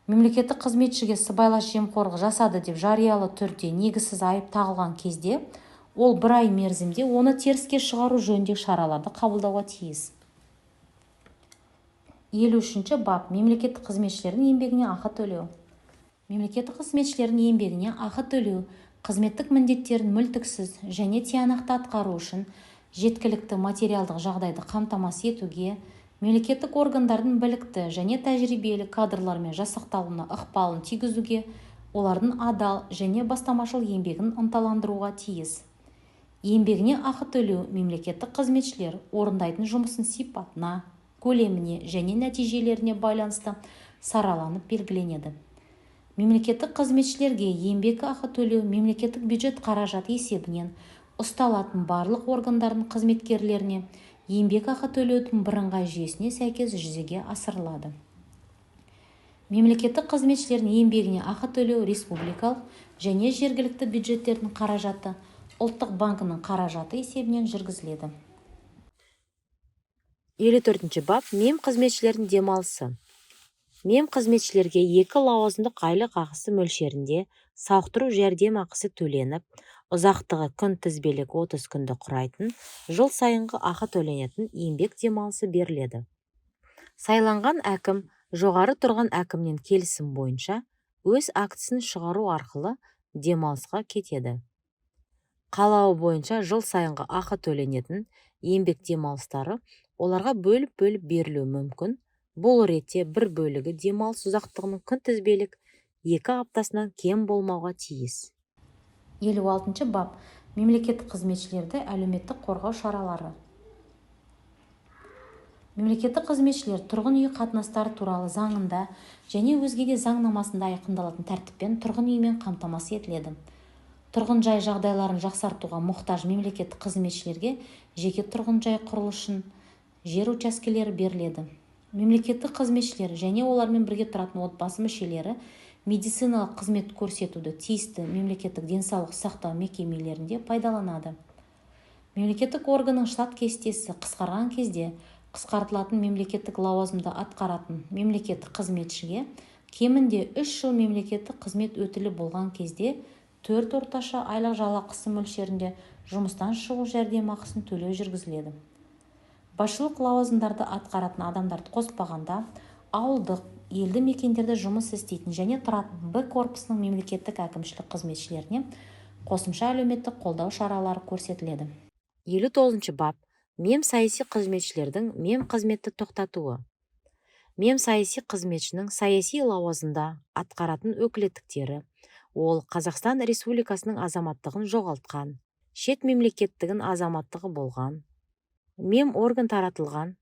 Мемлекеттік қызметшіге сыбайлас жемқорлық жасады деп жариялы түрде негізсіз айып тағылған кезде, ол 1 ай мерзімде оны теріске шығару жөніндегі шараларды қабылдауға тиіс. 53-ші бап. Мемлекеттік қызметшілердің еңбегіне ақы төлеу. Мемлекеттік қызметшілердің еңбегіне ақы төлеу қызметтік міндеттерін мүлтіксіз және тиянақты атқару үшін жеткілікті материалдық жағдайды қамтамасыз етуге, мемлекеттік органдардың білікті және тәжірибелі кадрлармен жасақталуына ықпалын тигізуге, олардың адал және бастамашыл еңбегін ынталандыруға тиіс. Еңбегіне ақы төлеу мемлекеттік қызметшілер орындайтын жұмысын сипатына, көлеміне және нәтижелеріне байланысты сараланып белгіленеді. Мемлекеттік қызметшілерге еңбек ақы төлеу мемлекеттік бюджет қаражаты есебінен ұсталатын барлық органдардың қызметкерлеріне еңбек ақы төлеудің бірыңғай жүйесіне сәйкес жүзеге асырылады. Мемлекеттік қызметшілердің еңбегіне ақы төлеу республикалық және жергілікті бюджеттердің қаражаты ұлттық банкінің қаражаты есебінен жүргізіледі. 54-ші бап. Мемқызметшілердің демалысы. Мемқызметшілерге 2 лауазымдық айлық ақысы мөлшерінде сауықтыру жәрдемақысы төленіп, ұзақтығы күнтізбелік 30 күнді құрайтын, жыл сайынғы ақы төленетін еңбек демалысы беріледі. Сайланған әкім жоғары тұрған әкімнен келісім бойынша өз актісін шығару арқылы демалысқа кетеді. Қалауы бойынша жыл сайынғы ақы төленетін еңбек демалыстары оларға бөліп берілуі мүмкін. Бұл ретте бір бөлігі демалыс ұзақтығының күнтізбелік 2 аптасынан кем болмауға тиіс. 56-ші бап. Мемлекеттік қызметшілерді әлеуметтік қорғау шаралары. Мемлекеттік қызметшілер тұрғын үй қатынастары туралы заңында және өзге де заңнамасында айқындалатын тәртіппен тұрғын үймен қамтамасыз етіледі. Тұрғын жай жағдайларын жақсартуға мұқтаж мемлекеттік қызметшілерге жеке тұрғын жай құрылысын жер учаскелері беріледі. Мемлекеттік қызметшілер және олармен бірге тұратын отбасы мүшелері медициналық қызмет көрсетуді тиісті мемлекеттік денсаулық сақтау мекемелерінде пайдаланады. Мемлекеттік органның штат кестесі қысқарған кезде қысқартылатын мемлекеттік лауазымды атқаратын мемлекеттік қызметшіге кемінде 3 жыл мемлекеттік қызмет өтілі болған кезде 4 орташа айлық жалақысы мөлшерінде жұмыстан шығу жәрдемақысын төлеу жүргізіледі. Басшылық лауазымдарды атқаратын адамдарды қоспағанда, ауылдық, елді мекендерде жұмыс істейтін және тұратын Б корпусының мемлекеттік әкімшілік қызметшілеріне қосымша әлеуметтік қолдау шаралары көрсетіледі. 59-ші бап. Мемсаяси қызметшілердің мемқызметті тоқтатуы. Мемсаяси қызметшінің саяси лауазымда атқаратын өкілеттіктері, ол Қазақстан Республикасының азаматтығын жоғалтқан, шет мемлекеттігін азаматтығы болған, меморган таратылған,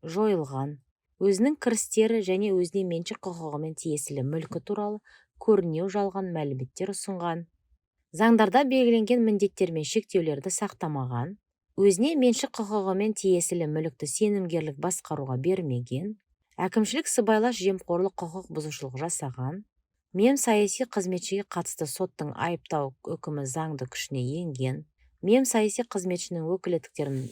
жойылған, өзінің кірістері және өзіне меншік құқығымен тиесілі мүлкі туралы көрінеу жалған мәліметтер ұсынған, заңдарда белгіленген міндеттер мен шектеулерді сақтамаған, өзіне меншік құқығымен тиесілі мүлікті сенімгерлік басқаруға бермеген, әкімшілік сыбайлас жемқорлық құқық бұзушылық жасаған, мемсаяси қызметшіге қатысты соттың айыптау үкімі заңды күшіне енген, мемсаяси қызметшінің өкілеттіктерін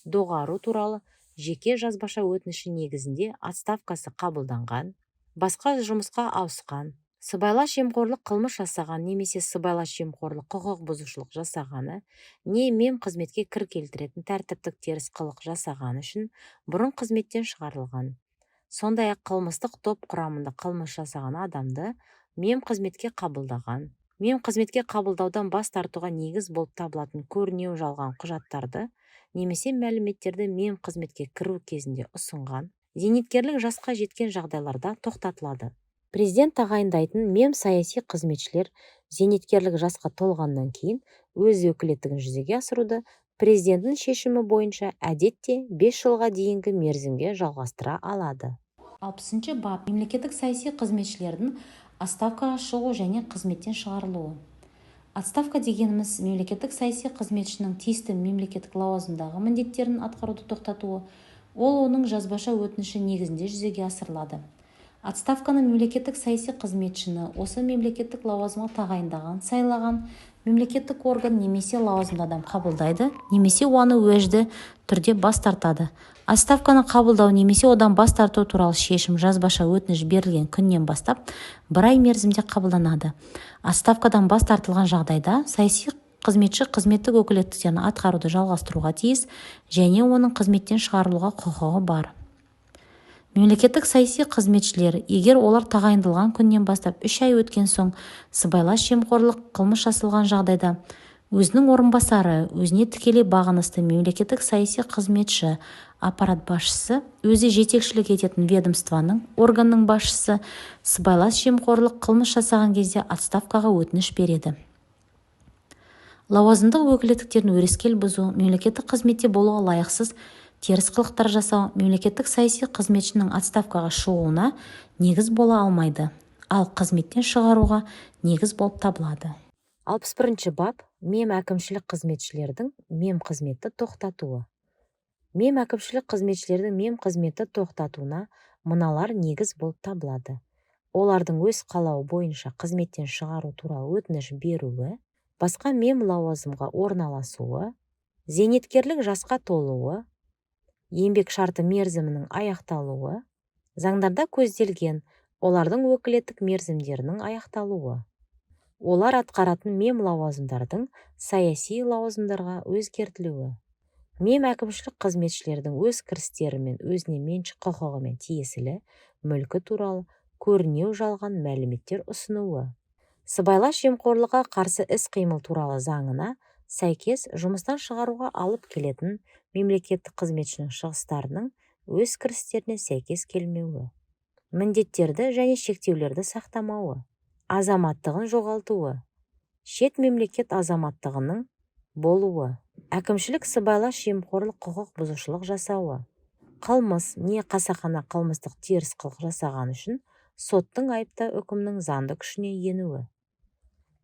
доғару туралы жеке жазбаша өтініші негізінде отставкасы қабылданған, басқа жұмысқа ауысқан, сыбайлас жемқорлық қылмыс жасаған немесе сыбайлас жемқорлық құқық бұзушылық жасағаны не мемқызметке кір келтіретін тәртіптік теріс қылық жасағаны үшін бұрын қызметтен шығарылған. Сондай-ақ қылмыстық топ құрамында қылмыс жасаған адамды мемқызметке қабылдаған, мемқызметке қабылдаудан бас тартуға негіз болып табылатын көрінеу жалған құжаттарды немесе мәліметтерді мемқызметке кіру кезінде ұсынған, зейнеткерлік жасқа жеткен жағдайларда тоқтатылады. Президент тағайындайтын саяси қызметшілер зейнеткерлік жасқа толғаннан кейін өз өкілеттігін жүзеге асыруды президенттің шешімі бойынша әдетте 5 жылға дейінгі мерзімге жалғастыра алады. 60 бап. Мемлекеттік саяси қызметшілердің отставкаға шығу және қызметтен шығарылуы. Отставка дегеніміз мемлекеттік саяси қызметшінің тиісті мемлекеттік лауазымдағы міндеттерін атқаруды тоқтатуы. Ол оның жазбаша өтініші негізінде жүзеге асырылады. Отставканы мемлекеттік саяси қызметшіні осы мемлекеттік лауазымға тағайындаған, сайлаған мемлекеттік орган немесе лауазымды адам қабылдайды, немесе оны уәжді түрде бас тартады. Отставканы қабылдау немесе одан бас тарту туралы шешім жазбаша өтініш берілген күннен бастап 1 ай мерзімде қабылданады. Отставкадан бас тартылған жағдайда саяси қызметші қызметтік өкілеттіктерін атқаруды жалғастыруға тиіс және оның қызметтен шығарылуға құқығы бар. Мемлекеттік саяси қызметшілер, егер олар тағайындалған күннен бастап 3 ай өткен соң сыбайлас жемқорлық қылмыс жасалған жағдайда, өзінің орынбасары, өзіне тікелей бағынысты мемлекеттік саяси қызметші, аппарат басшысы, өзі жетекшілік ететін ведомствоның, органның басшысы сыбайлас жемқорлық қылмыс жасаған кезде отставкаға өтініш береді. Лауазымдық өкілеттіктерін өрескел бұзу, мемлекеттік қызметте болуға лайықсыз теріс қылықтар жасау мемлекеттік саяси қызметшінің отставкаға шығуына негіз бола алмайды, ал қызметтен шығаруға негіз болып табылады. 61 бап. Әкімшілік қызметшілердің мемқызметті тоқтатуы. Әкімшілік қызметшілердің мемқызметті тоқтатуына мыналар негіз болып табылады. Олардың өз қалауы бойынша қызметтен шығару туралы өтініш беруі, басқа лауазымға орналасуы, зейнеткерлік жасқа толуы, еңбек шарты мерзімінің аяқталуы, заңдарда көзделген олардың өкілеттік мерзімдерінің аяқталуы. Олар атқаратын лауазымдардың саяси лауазымдарға өзгертілуі. Әкімшілік қызметшілердің өз кірістері мен өзіне меншік құқығымен тиесілі мүлкі туралы көрінеу жалған мәліметтер ұсынуы. Сыбайлас жемқорлыққа қарсы іс-қимыл туралы заңына сәйкес жұмыстан шығаруға алып келетін мемлекеттік қызметшінің шығыстарының өз кірістеріне сәйкес келмеуі. Міндеттерді және шектеулерді сақтамауы. Азаматтығын жоғалтуы. Шет мемлекет азаматтығының болуы. Әкімшілік сыбайлас жемқорлық құқық бұзушылық жасауы. Қылмыс не қасақана қылмыстық теріс қылық жасаған үшін соттың айыпты үкімінің заңды күшіне енуі.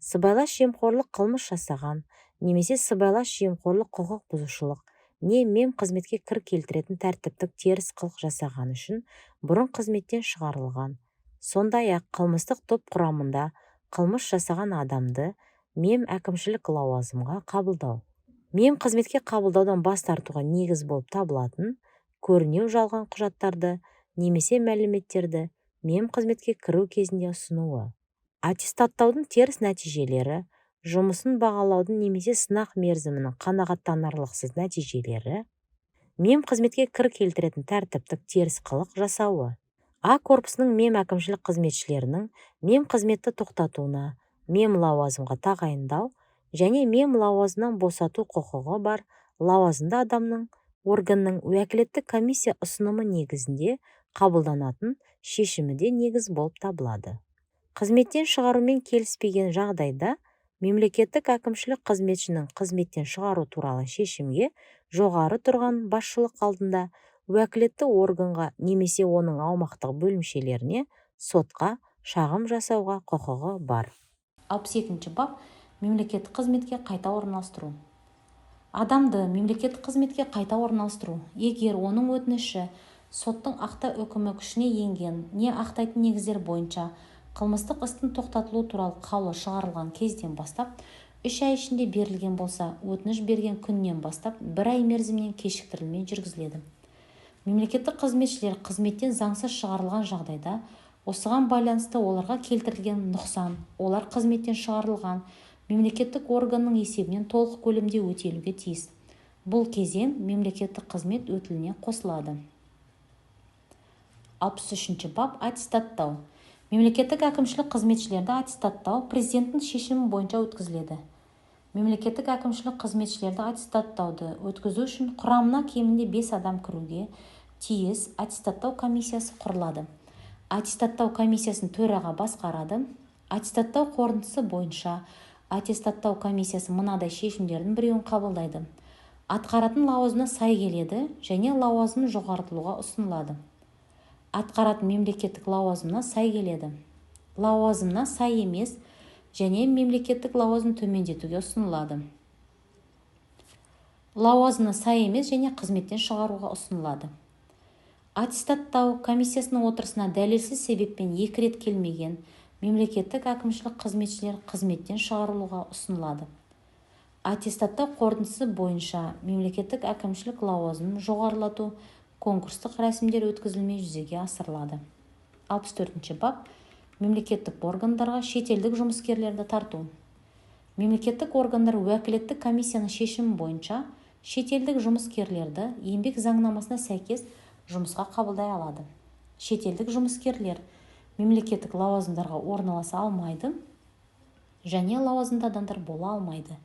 Сыбайлас жемқорлық қылмыс жасаған немесе сыбайлас жемқорлық құқық бұзушылық не мемқызметке кір келтіретін тәртіптік теріс қылық жасаған үшін бұрын қызметтен шығарылған, сондай-ақ қылмыстық топ құрамында қылмыс жасаған адамды әкімшілік лауазымға қабылдау. Мемқызметке қабылдаудан бас тартуға негіз болып табылатын көрінеу жалған құжаттарды немесе мәліметтерді мемқызметке кіру кезінде ұсынуы. Аттестаттаудың теріс нәтижелері, жұмысын бағалаудың немесе сынақ мерзімінің қанағаттанарлықсыз нәтижелері, мемқызметке кір келтіретін тәртіптік теріс қылық жасауы. А корпусының әкімшілік қызметшілерінің мемқызметті тоқтатуына, лауазымға тағайындау және лауазымнан босату құқығы бар лауазымды адамның органның уәкілетті комиссия ұсынымы негізінде қабылданатын шешімі де негіз болып табылады. Қызметтен шығарумен келіспеген жағдайда мемлекеттік әкімшілік қызметшінің қызметтен шығару туралы шешімге жоғары тұрған басшылық алдында уәкілетті органға немесе оның аумақтық бөлімшелеріне сотқа шағым жасауға құқығы бар. 62 бап. Мемлекеттік қызметке қайта орналастыру. Адамды мемлекеттік қызметке қайта орналастыру, егер оның өтініші соттың акта үкімі күшіне енген не ақтайтын негіздер бойынша қылмыстық істің тоқтатылу туралы қаулы шығарылған кезден бастап 3 ай ішінде берілген болса, өтініш берген күннен бастап 1 ай мерзімнен кешіктірілмей жүргізіледі. Мемлекеттік қызметшілер қызметтен заңсыз шығарылған жағдайда осыған байланысты оларға келтірілген нұқсан олар қызметтен шығарылған мемлекеттік органның есебінен толық көлемде өтелуге тиіс. Бұл кезең мемлекеттік қызмет өтіліне қосылады. 63 бап аттестаттау. Мемлекеттік әкімшілік қызметшілерді аттестаттау президенттің шешімі бойынша өткізіледі. Мемлекеттік әкімшілік қызметшілерді аттестаттауды өткізу үшін құрамына кемінде 5 адам кіруге тиіс аттестаттау комиссиясы құрылады. Аттестаттау комиссиясын төраға басқарады. Аттестаттау қорытындысы бойынша аттестаттау комиссиясы мынадай шешімдердің біреуін қабылдайды. Атқаратын лауазымына сай келеді және лауазым жоғартылуға ұсынылады. Атқаратын мемлекеттік лауазымына сай келеді. Лауазымына сай емес және мемлекеттік лауазым төмендетуге ұсынылады. Лауазымына сай емес және қызметтен шығаруға ұсынылады. Аттестаттау комиссиясының отырысына дәлелсіз себеппен 2 рет келмеген мемлекеттік әкімшілік қызметшілер қызметтен шығарылуға ұсынылады. Аттестаттау қорытындысы бойынша мемлекеттік әкімшілік лауазымын жоғарылату конкурстық рәсімдер өткізілмей жүзеге асырылады. 64 бап мемлекеттік органдарға шетелдік жұмыскерлерді тарту. Мемлекеттік органдар уәкілеттік комиссияның шешімі бойынша шетелдік жұмыскерлерді еңбек заңнамасына сәйкес жұмысқа қабылдай алады. Шетелдік жұмыскерлер мемлекеттік лауазымдарға орналаса алмайды және лауазымды адамдар бола алмайды.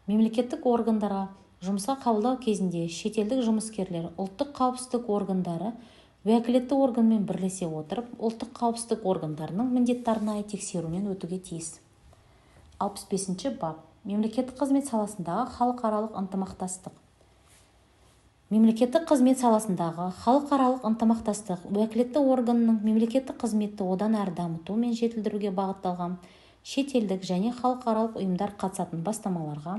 Мемлекеттік органдарға жұмысқа қабылдау кезінде шетелдік жұмыскерлер ұлттық қауіпсіздік органдары уәкілетті органмен бірлесе отырып, ұлттық қауіпсіздік органдарының міндеттеріне тексерумен өтуге тиіс. 65 бап мемлекеттік қызмет саласындағы халықаралық ынтымақтастық. Мемлекеттік қызмет саласындағы халықаралық ынтымақтастық уәкілетті органның мемлекеттік қызметті одан әрі дамыту мен жетілдіруге бағытталған шетелдік және халықаралық ұйымдар қатысатын бастамаларға,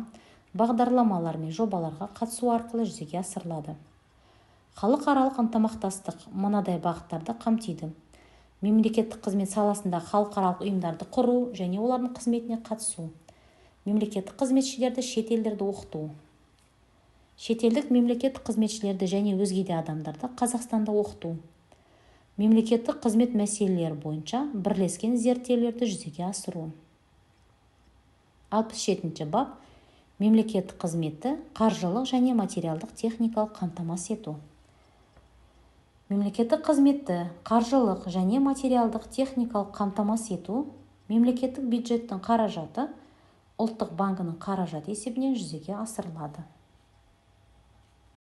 бағдарламалар мен жобаларға қатысу арқылы жүзеге асырылады. Халықаралық ынтымақтастық мынадай бағыттарды қамтиды. Мемлекеттік қызмет саласында халықаралық ұйымдарды құру және олардың қызметіне қатысу. Мемлекеттік қызметшілерді шетелдерді оқыту. Шетелдік мемлекеттік қызметшілерді және өзге де адамдарды Қазақстанда оқыту. Мемлекеттік қызмет мәселелері бойынша бірлескен зерттеулерді жүзеге асыру. 67 бап мемлекеттік қызметті қаржылық және материалдық техникалық қамтамасыз ету. Мемлекеттік қызметті қаржылық және материалдық техникалық қамтамасыз ету мемлекеттік бюджеттің қаражаты ұлттық банкінің қаражаты есебінен жүзеге асырылады.